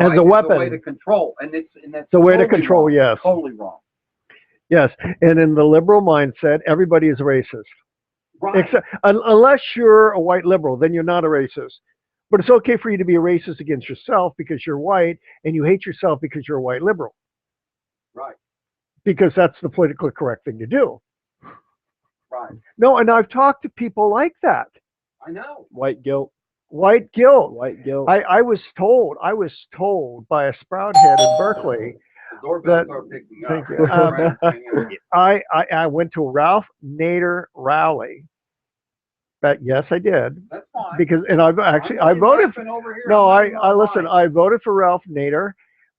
Speaker 3: As a weapon.
Speaker 1: as a way to control, and that's
Speaker 3: the way to
Speaker 1: totally
Speaker 3: control,
Speaker 1: wrong,
Speaker 3: yes.
Speaker 1: totally wrong.
Speaker 3: Yes. And in the liberal mindset, everybody is racist.
Speaker 1: Right.
Speaker 3: Except, unless you're a white liberal, then you're not a racist. But it's okay for you to be a racist against yourself because you're white, and you hate yourself because you're a white liberal.
Speaker 1: Right.
Speaker 3: Because that's the politically correct thing to do.
Speaker 1: Right.
Speaker 3: No, and I've talked to people like that.
Speaker 1: I know.
Speaker 2: White guilt.
Speaker 3: White guilt.
Speaker 2: White guilt.
Speaker 3: I was told by a sprout head in Berkeley.
Speaker 1: The doorbells
Speaker 3: That-
Speaker 1: are picking up.
Speaker 3: Thank you. I went to a Ralph Nader rally. But yes, I did.
Speaker 1: That's fine.
Speaker 3: Because, and I voted. No, I voted for Ralph Nader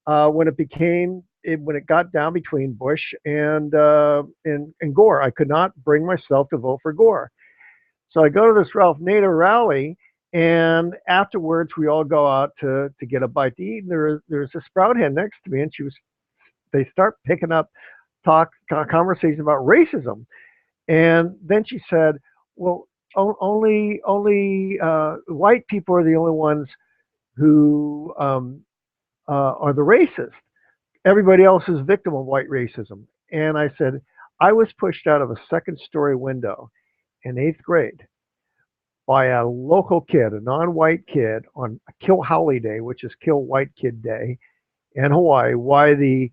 Speaker 3: when it got down between Bush and Gore. I could not bring myself to vote for Gore. So I go to this Ralph Nader rally, and afterwards we all go out to get a bite to eat. And there's a sprout hen next to me, and they start picking up conversation about racism. And then she said, well, only white people are the only ones who are the racist. Everybody else is victim of white racism. And I said, I was pushed out of a second-story window in 8th grade by a local kid, a non-white kid, on Kill Howley Day, which is Kill White Kid Day in Hawaii, why the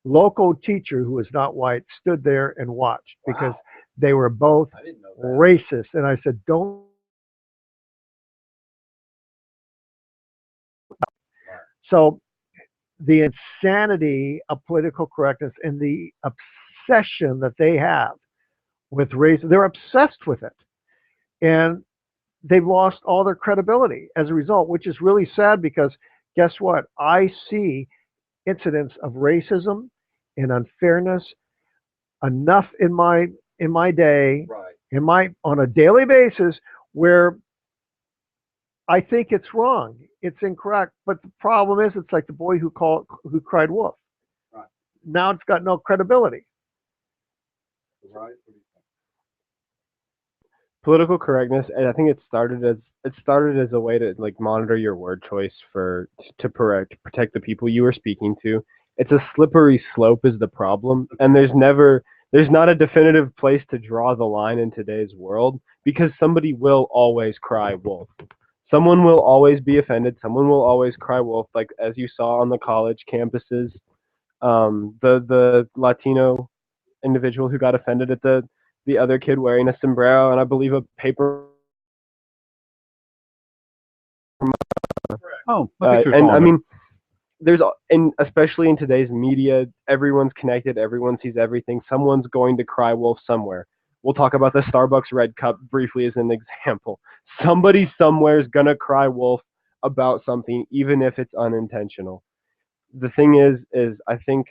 Speaker 3: local teacher who was not white stood there and watched because they were both racist. And I said, don't. So the insanity of political correctness and the obsession that they have with race, they're obsessed with it. And they've lost all their credibility as a result, which is really sad because guess what? I see incidents of racism and unfairness enough in my day
Speaker 1: Right.
Speaker 3: on a daily basis where I think it's wrong. It's incorrect. But the problem is, it's like the boy who cried wolf.
Speaker 1: Right.
Speaker 3: Now it's got no credibility.
Speaker 1: Right.
Speaker 2: Political correctness, and I think it started as a way to like monitor your word choice to protect the people you were speaking to. It's a slippery slope is the problem, and there's not a definitive place to draw the line in today's world because somebody will always cry wolf. Someone will always be offended. Someone will always cry wolf, like as you saw on the college campuses. The Latino individual who got offended at the other kid wearing a sombrero and I believe a paper.
Speaker 1: Oh, look at your
Speaker 2: And I
Speaker 1: father.
Speaker 2: mean, and especially in today's media, everyone's connected. Everyone sees everything. Someone's going to cry wolf somewhere. We'll talk about the Starbucks Red Cup briefly as an example. Somebody somewhere is gonna cry wolf about something, even if it's unintentional. The thing is I think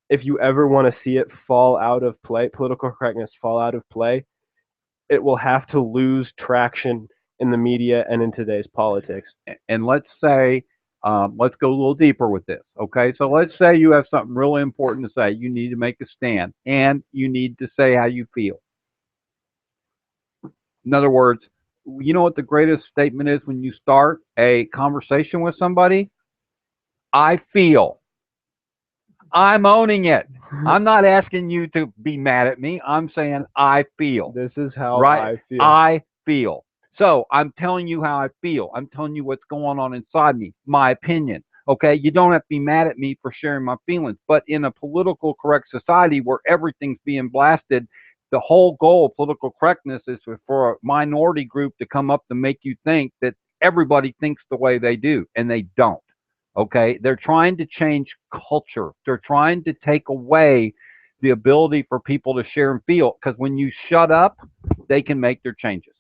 Speaker 2: if you ever want to see it fall out of play, political correctness fall out of play, it will have to lose traction in the media and in today's politics.
Speaker 1: And let's say, let's go a little deeper with this. Okay, so let's say you have something really important to say. You need to make a stand, and you need to say how you feel. In other words, you know what the greatest statement is when you start a conversation with somebody? I feel. I'm owning it. I'm not asking you to be mad at me. I'm saying I feel.
Speaker 2: This is how
Speaker 1: Right?
Speaker 2: I feel.
Speaker 1: I feel. So I'm telling you how I feel. I'm telling you what's going on inside me, my opinion. Okay, you don't have to be mad at me for sharing my feelings. But in a political correct society where everything's being blasted, the whole goal of political correctness is for a minority group to come up to make you think that everybody thinks the way they do, and they don't. Okay, they're trying to change culture. They're trying to take away the ability for people to share and feel. Because when you shut up, they can make their changes.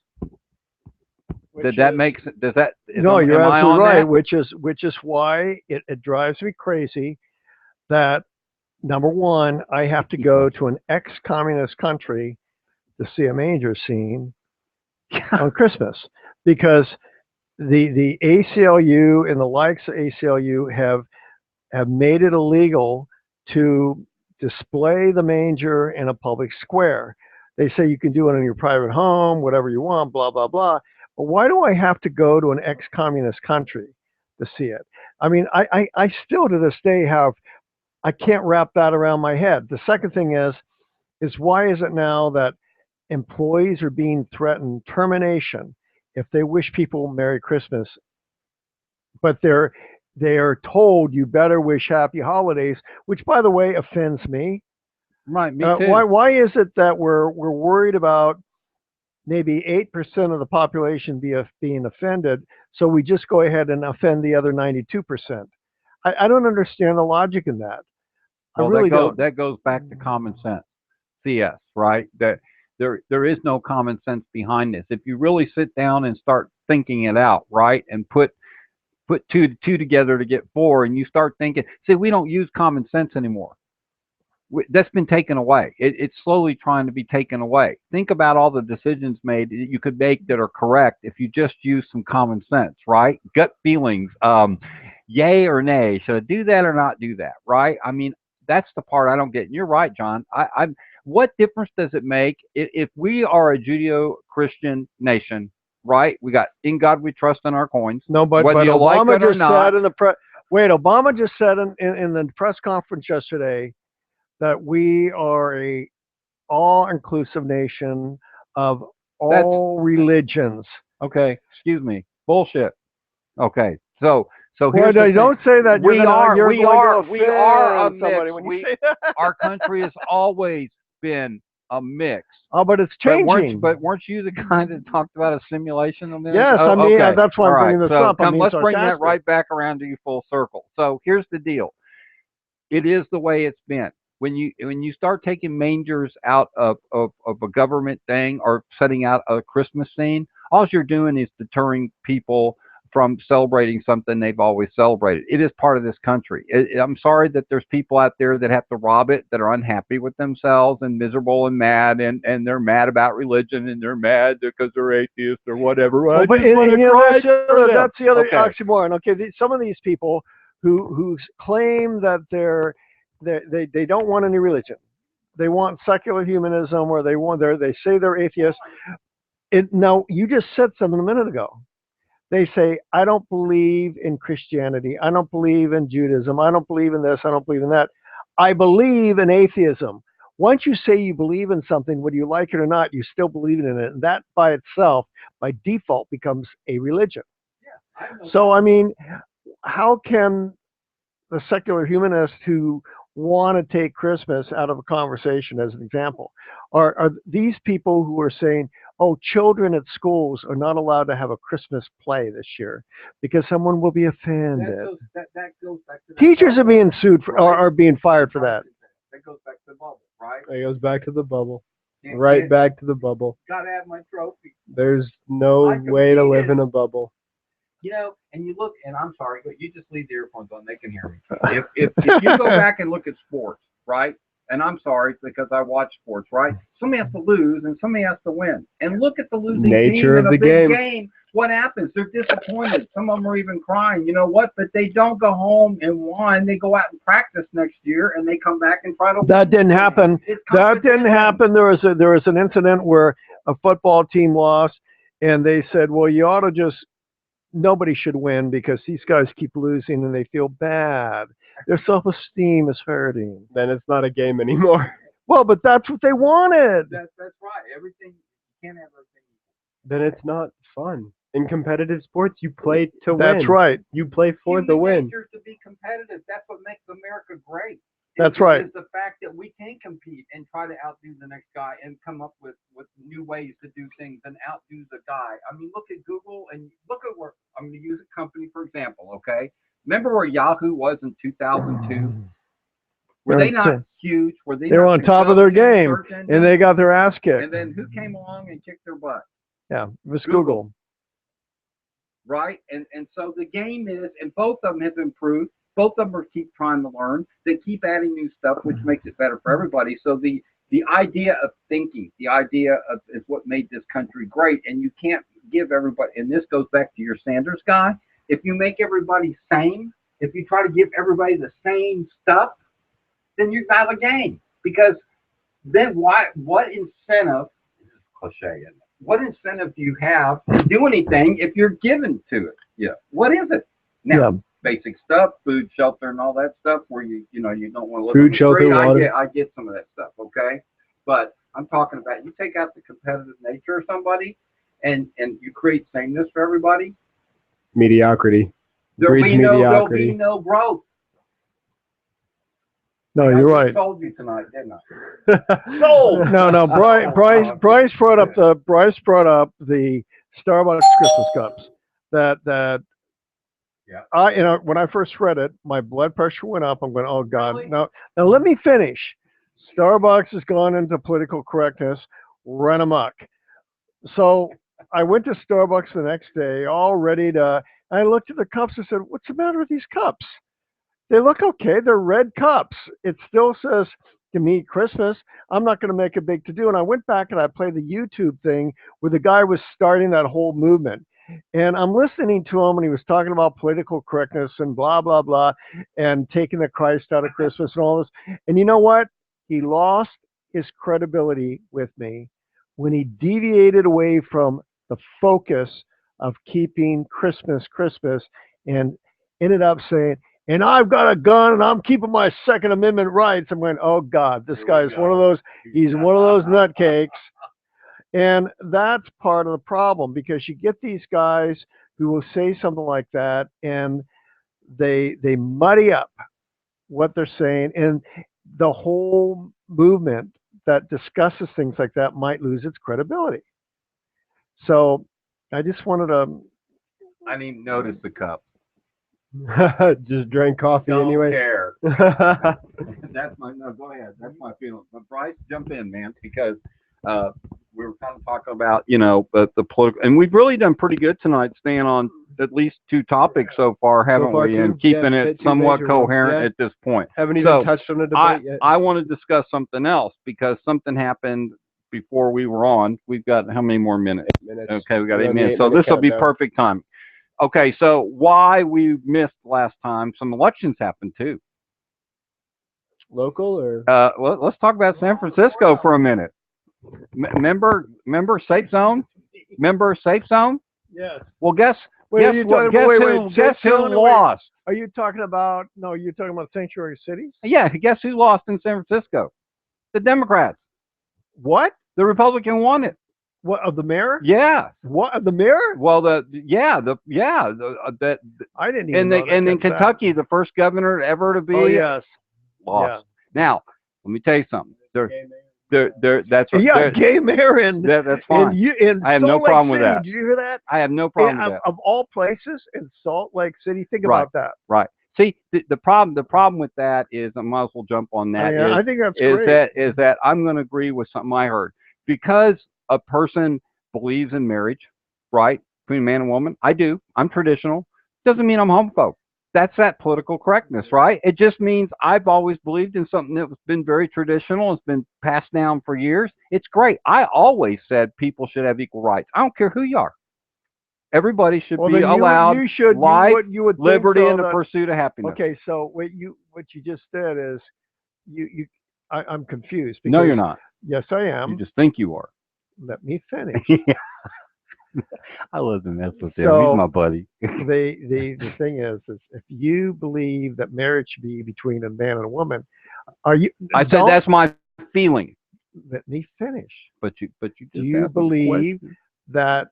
Speaker 1: Does that make sense? Does that?
Speaker 3: No, you're
Speaker 1: am I
Speaker 3: absolutely
Speaker 1: on
Speaker 3: right.
Speaker 1: that?
Speaker 3: Which is why it drives me crazy that number one, I have to go to an ex-communist country to see a manger scene on Christmas because the ACLU and the likes of ACLU have made it illegal to display the manger in a public square. They say you can do it in your private home, whatever you want, blah, blah, blah. But why do I have to go to an ex-communist country to see it? I mean, I still to this day I can't wrap that around my head. The second thing is why is it now that employees are being threatened termination if they wish people Merry Christmas, but they are told you better wish happy holidays, which by the way offends me.
Speaker 1: Right, me too.
Speaker 3: Why is it that we're worried about maybe 8% of the population being offended, so we just go ahead and offend the other 92%? I don't understand the logic in that. I
Speaker 1: Well,
Speaker 3: really don't.
Speaker 1: that goes back to common sense. CS, right? That there is no common sense behind this. If you really sit down and start thinking it out, right, and put two together to get four, and you start thinking, see, we don't use common sense anymore. That's been taken away. It's slowly trying to be taken away. Think about all the decisions made that you could make that are correct if you just use some common sense, right? Gut feelings, yay or nay. Should I do that or not do that, right? I mean, that's the part I don't get. And you're right, John. What difference does it make if we are a Judeo-Christian nation, right? We got in God we trust in our coins.
Speaker 3: No, but
Speaker 1: whether you like
Speaker 3: Obama
Speaker 1: it or
Speaker 3: just
Speaker 1: not.
Speaker 3: said in the Obama just said in the press conference yesterday that we are a all-inclusive nation of all religions.
Speaker 1: Okay, excuse me. Bullshit. Okay, so
Speaker 3: Well,
Speaker 1: here's the thing.
Speaker 3: don't say that.
Speaker 1: We are
Speaker 3: we
Speaker 1: are a
Speaker 3: offend somebody
Speaker 1: mix.
Speaker 3: when you say that.
Speaker 1: Our country has always been a mix.
Speaker 3: Oh, but it's
Speaker 1: But
Speaker 3: changing.
Speaker 1: weren't you the guy that talked about a simulation of this?
Speaker 3: Yes,
Speaker 1: Oh,
Speaker 3: I mean,
Speaker 1: okay.
Speaker 3: that's why
Speaker 1: All
Speaker 3: I'm
Speaker 1: right.
Speaker 3: bringing this
Speaker 1: So
Speaker 3: up. I'm being
Speaker 1: let's bring that
Speaker 3: sarcastic.
Speaker 1: right back around to you full circle. So here's the deal. It is the way it's been. When you start taking mangers out of a government thing or setting out a Christmas scene, all you're doing is deterring people from celebrating something they've always celebrated. It is part of this country. I'm sorry that there's people out there that have to rob it, that are unhappy with themselves and miserable and mad, and they're mad about religion, and they're mad because they're atheists or whatever.
Speaker 3: Well,
Speaker 1: I
Speaker 3: but
Speaker 1: just wanna cry for them.
Speaker 3: that's the other
Speaker 1: Okay.
Speaker 3: oxymoron. Okay, some of these people who claim that they don't want any religion, they want secular humanism, or they say they're atheists. Now you just said something a minute ago. They say, I don't believe in Christianity. I don't believe in Judaism. I don't believe in this. I don't believe in that. I believe in atheism. Once you say you believe in something, whether you like it or not, you still believe in it. And that by itself, by default, becomes a religion. So, I mean, how can the secular humanists who want to take Christmas out of a conversation as an example, are these people who are saying, oh, children at schools are not allowed to have a Christmas play this year because someone will be offended.
Speaker 1: That goes back to
Speaker 3: Teachers are being sued for, are being fired for that.
Speaker 1: That goes back to the bubble, right?
Speaker 2: It goes back to the bubble.
Speaker 1: Yeah,
Speaker 2: Right back to the bubble.
Speaker 1: Gotta have my trophy.
Speaker 2: There's no way to live in a bubble.
Speaker 1: You know, and you look, and I'm sorry, but you just leave the earphones on; they can hear me. If you go back and look at sports, right? And I'm sorry because I watch sports, right? Somebody has to lose and somebody has to win. And look at the losing
Speaker 2: Nature
Speaker 1: team
Speaker 2: of
Speaker 1: in a
Speaker 2: the
Speaker 1: big
Speaker 2: game.
Speaker 1: What happens? They're disappointed. Some of them are even crying. You know what? But they don't go home and won. They go out and practice next year, and they come back and try to.
Speaker 3: That didn't happen. That didn't happen. There was an incident where a football team lost, and they said, well, you ought to just. Nobody should win because these guys keep losing and they feel bad. Their self-esteem is hurting.
Speaker 2: Then it's not a game anymore.
Speaker 3: Well, but that's what they wanted.
Speaker 1: That's right. Everything you can't have everything.
Speaker 2: Then it's not fun. In competitive sports, you play to win.
Speaker 3: That's right.
Speaker 2: You play for the win.
Speaker 1: Nature to be competitive. That's what makes America great.
Speaker 3: That's right.
Speaker 1: Is the fact that we can compete and try to outdo the next guy and come up with new ways to do things and outdo the guy. I mean, look at Google and look at where I'm going to use a company for example. Okay, remember where Yahoo was in 2002? Were they not huge? Were they?
Speaker 3: They were on top of their game, and they got their ass kicked.
Speaker 1: And then who came along and kicked their butt?
Speaker 3: Yeah, it was Google.
Speaker 1: Right, and so the game is, and both of them have improved. Both of them keep trying to learn. They keep adding new stuff, which makes it better for everybody. So the idea of thinking, the idea of is what made this country great. And you can't give everybody. And this goes back to your Sanders guy. If you make everybody same, if you try to give everybody the same stuff, then you're out of the game. Because then what incentive? This is cliche, isn't it? What incentive do you have to do anything if you're given to it? Yeah. What is it? Now, basic stuff, food, shelter, and all that stuff, where you don't want to live
Speaker 2: food, shelter, water.
Speaker 1: I get some of that stuff, okay. But I'm talking about you take out the competitive nature of somebody, and you create sameness for everybody.
Speaker 2: Mediocrity.
Speaker 1: There'll be no growth.
Speaker 3: No, you're right. I
Speaker 1: told you tonight, didn't I?
Speaker 3: No. Bryce brought up the Starbucks Christmas cups. That. Yeah. When I first read it, my blood pressure went up. I'm going, oh God. Really? Now let me finish. Starbucks has gone into political correctness, run amok. So I went to Starbucks the next day, all ready to. I looked at the cups and said, "What's the matter with these cups? They look okay. They're red cups. It still says to me Christmas. I'm not going to make a big to do." And I went back and I played the YouTube thing where the guy was starting that whole movement. And I'm listening to him, and he was talking about political correctness and blah, blah, blah, and taking the Christ out of Christmas and all this. And you know what? He lost his credibility with me when he deviated away from the focus of keeping Christmas and ended up saying, and I've got a gun and I'm keeping my Second Amendment rights. I'm going, oh God, this guy is one of those, he's one of those nutcakes. And that's part of the problem, because you get these guys who will say something like that and they muddy up what they're saying, and the whole movement that discusses things like that might lose its credibility. So I just wanted to.
Speaker 1: I didn't even notice the cup.
Speaker 2: Just drank coffee
Speaker 1: Don't
Speaker 2: anyway.
Speaker 1: Care. That's my no. Go ahead. That's my feeling. But Bryce, jump in, man, because we were kind of talking about the political, and we've really done pretty good tonight, staying on at least 2 topics so far, haven't
Speaker 2: far,
Speaker 1: we?
Speaker 2: two.
Speaker 1: And keeping
Speaker 2: Yeah,
Speaker 1: it
Speaker 2: two
Speaker 1: somewhat
Speaker 2: major ones,
Speaker 1: coherent
Speaker 2: yeah.
Speaker 1: at this point.
Speaker 2: Haven't even
Speaker 1: So,
Speaker 2: touched on the debate yet.
Speaker 1: I want to discuss something else because something happened before we were on. We've got how many more minutes?
Speaker 2: 8 minutes.
Speaker 1: Okay, we got
Speaker 2: We're
Speaker 1: 8
Speaker 2: on the
Speaker 1: minutes. So
Speaker 2: 8-minute
Speaker 1: this will be
Speaker 2: countdown.
Speaker 1: perfect time. Okay, so why we missed last time? Some elections happened too.
Speaker 2: Local or?
Speaker 1: Let's talk about San Francisco for a minute. Remember safe zone? Remember safe zone?
Speaker 3: Yes.
Speaker 1: Well, guess
Speaker 3: Wait, are you talking about,
Speaker 1: guess who lost?
Speaker 3: Are you talking about, no, you're talking about sanctuary cities?
Speaker 1: Yeah, guess who lost in San Francisco? The Democrats.
Speaker 3: What?
Speaker 1: The Republican won it.
Speaker 3: What, of the mayor?
Speaker 1: Yeah.
Speaker 3: What, of the mayor?
Speaker 1: Well, that
Speaker 3: I didn't even know that.
Speaker 1: and in Kentucky, the first governor ever to be
Speaker 3: yes.
Speaker 1: lost. Now, let me tell you something. That's
Speaker 3: Yeah,
Speaker 1: there-
Speaker 3: gay mayor in,
Speaker 1: that's fine.
Speaker 3: in
Speaker 1: I have no
Speaker 3: Salt Lake
Speaker 1: problem with
Speaker 3: City.
Speaker 1: that.
Speaker 3: Did you hear that?
Speaker 1: I have no problem with that.
Speaker 3: Of all places, in Salt Lake City, think
Speaker 1: Right.
Speaker 3: about that.
Speaker 1: Right. See, the problem with that is, I might as well jump on that.
Speaker 3: I think that's
Speaker 1: is
Speaker 3: great.
Speaker 1: that I'm going to agree with something I heard. Because a person believes in marriage, right, between man and woman, I do. I'm traditional. Doesn't mean I'm homophobe. That's that political correctness, right? It just means I've always believed in something that's been very traditional. It's been passed down for years. It's great. I always said people should have equal rights. I don't care who you are. Everybody should be allowed life, liberty, and the pursuit of happiness.
Speaker 3: Okay, so what you just said is I'm confused. Because,
Speaker 1: no, you're not.
Speaker 3: Yes, I am.
Speaker 1: You just think you are.
Speaker 3: Let me finish.
Speaker 1: I love to mess with him.
Speaker 3: So,
Speaker 1: He's my buddy.
Speaker 3: the thing is if you believe that marriage should be between a man and a woman, are you?
Speaker 1: I said that's my feeling.
Speaker 3: Let me finish.
Speaker 1: But you
Speaker 3: do you believe that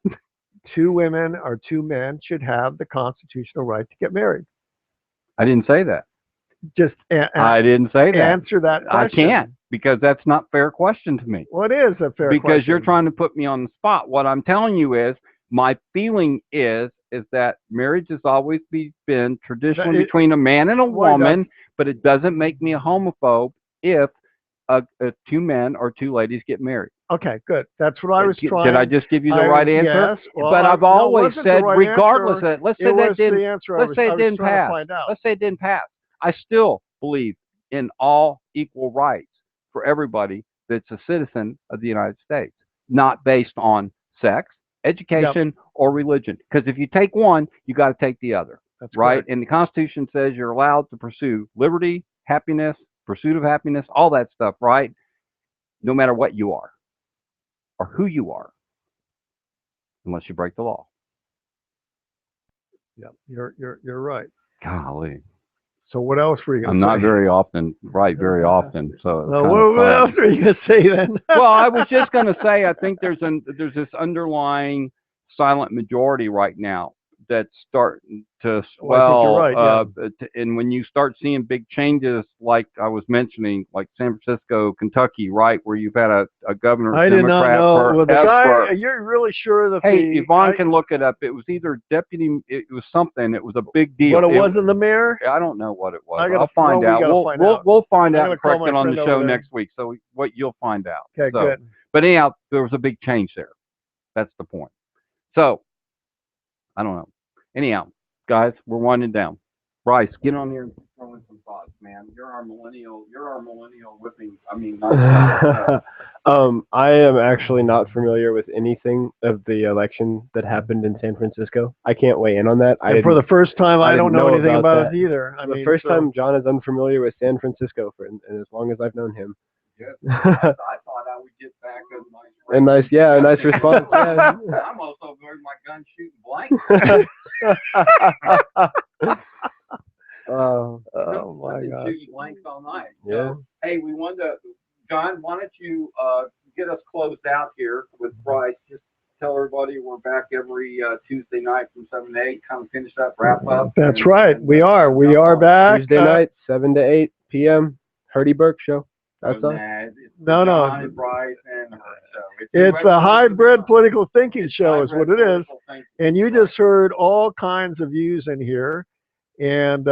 Speaker 3: 2 women or 2 men should have the constitutional right to get married?
Speaker 1: I didn't say that.
Speaker 3: Just
Speaker 1: I didn't say that.
Speaker 3: Answer that question.
Speaker 1: I can't, because that's not a fair question to me.
Speaker 3: Well, it is a fair question.
Speaker 1: Because you're trying to put me on the spot. What I'm telling you is, my feeling is that marriage has always been traditionally between a man and a woman, but it doesn't make me a homophobe if 2 men or 2 ladies get married.
Speaker 3: Okay, good. That's what I was trying.
Speaker 1: Did I just give you the right answer?
Speaker 3: Yes. Well,
Speaker 1: but I've always said,
Speaker 3: right
Speaker 1: regardless
Speaker 3: answer,
Speaker 1: of it, let's say that didn't, let's say it didn't pass. Let's say it didn't pass. I still believe in all equal rights for everybody that's a citizen of the United States, not based on sex, education, or religion. Because if you take one, you got to take the other.
Speaker 3: That's
Speaker 1: right.
Speaker 3: Good.
Speaker 1: And the Constitution says you're allowed to pursue liberty, happiness, pursuit of happiness, all that stuff, right? No matter what you are or who you are, unless you break the law.
Speaker 3: Yeah, you're right.
Speaker 1: Golly.
Speaker 3: So what else were you going to say?
Speaker 1: I'm not very often very often. So
Speaker 3: what else were you going to say then?
Speaker 1: Well, I was just going to say, I think there's this underlying silent majority right now that's starting to swell.
Speaker 3: Right,
Speaker 1: and when you start seeing big changes, like I was mentioning, like San Francisco, Kentucky, right, where you've had a governor
Speaker 3: I did not know. Well, the guy, you're really sure that
Speaker 1: Yvonne can look it up. It was either deputy, it was something. It was a big deal.
Speaker 3: But it wasn't the mayor?
Speaker 1: I don't know what it was.
Speaker 3: I'll
Speaker 1: find out. We'll find out and correct it on the show next week. So what you'll find out.
Speaker 3: Okay, good.
Speaker 1: But anyhow, there was a big change there. That's the point. So I don't know. Anyhow, guys, we're winding down. Bryce, get on here and throw in some thoughts, man. You're our millennial whipping. I mean,
Speaker 2: I am actually not familiar with anything of the election that happened in San Francisco. I can't weigh in on that.
Speaker 3: And for the first time, I don't know anything about it either.
Speaker 2: The first time John is unfamiliar with San Francisco, and as long as I've known him.
Speaker 1: Yes. I thought I would get back
Speaker 2: a nice response. Yeah.
Speaker 1: I'm also wearing my gun shooting blanket.
Speaker 2: Oh
Speaker 1: my God! Shooting blanks all night.
Speaker 2: Yeah.
Speaker 1: So, hey, we wanted to, John. Why don't you get us closed out here with Bryce? Just tell everybody we're back every Tuesday night from 7 to 8. Kind of finish up, wrap up.
Speaker 3: That's right. We are back
Speaker 2: Tuesday night, 7 to 8 p.m. Hurdie Burk show. That's all.
Speaker 3: No.
Speaker 1: John and Bryce and her show.
Speaker 3: It's a hybrid political thinking show, is what it is. And you just heard all kinds of views in here. And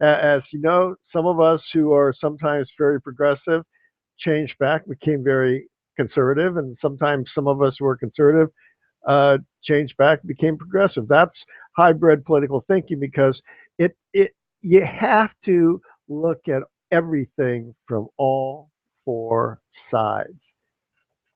Speaker 3: as you know, some of us who are sometimes very progressive changed back, became very conservative, and sometimes some of us who are conservative changed back, became progressive. That's hybrid political thinking, because you have to look at everything from all four sides.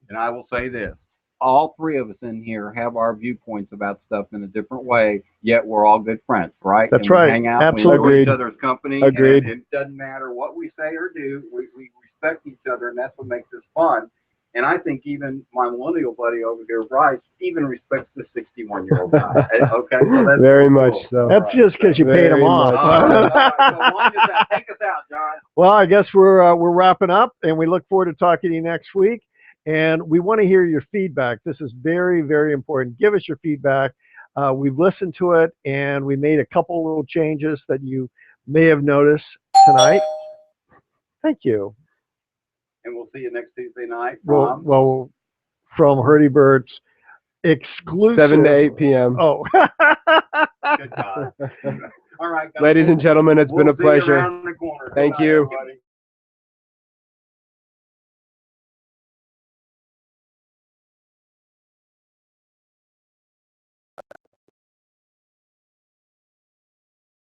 Speaker 1: And I will say this. All three of us in here have our viewpoints about stuff in a different way, yet we're all good friends, right?
Speaker 3: That's
Speaker 1: and we
Speaker 3: right.
Speaker 1: hang out,
Speaker 3: Absolutely.
Speaker 1: we enjoy
Speaker 2: Agreed.
Speaker 1: each other's company,
Speaker 2: Agreed.
Speaker 1: and it doesn't matter what we say or do. We respect each other, and that's what makes this fun. And I think even my millennial buddy over here, Bryce, even respects the 61-year-old guy. Okay, so that's
Speaker 2: Very
Speaker 1: cool.
Speaker 2: much so.
Speaker 3: That's just because you paid them
Speaker 2: Very
Speaker 3: off.
Speaker 2: much.
Speaker 1: All right. So long as that, take us out, John.
Speaker 3: Well, I guess we're wrapping up, and we look forward to talking to you next week. And we want to hear your feedback. This is very, very important. Give us your feedback. We've listened to it, and we made a couple little changes that you may have noticed tonight. Thank you.
Speaker 1: And we'll see you next Tuesday night.
Speaker 3: Well, from Hurdie Burk's exclusive
Speaker 2: 7 to 8 p.m.
Speaker 3: Oh.
Speaker 1: Good God. All right, guys.
Speaker 2: Ladies and gentlemen, it's been a
Speaker 1: We'll see you
Speaker 2: pleasure.
Speaker 1: around the corner.
Speaker 2: Thank
Speaker 1: Good night,
Speaker 2: you.
Speaker 1: everybody.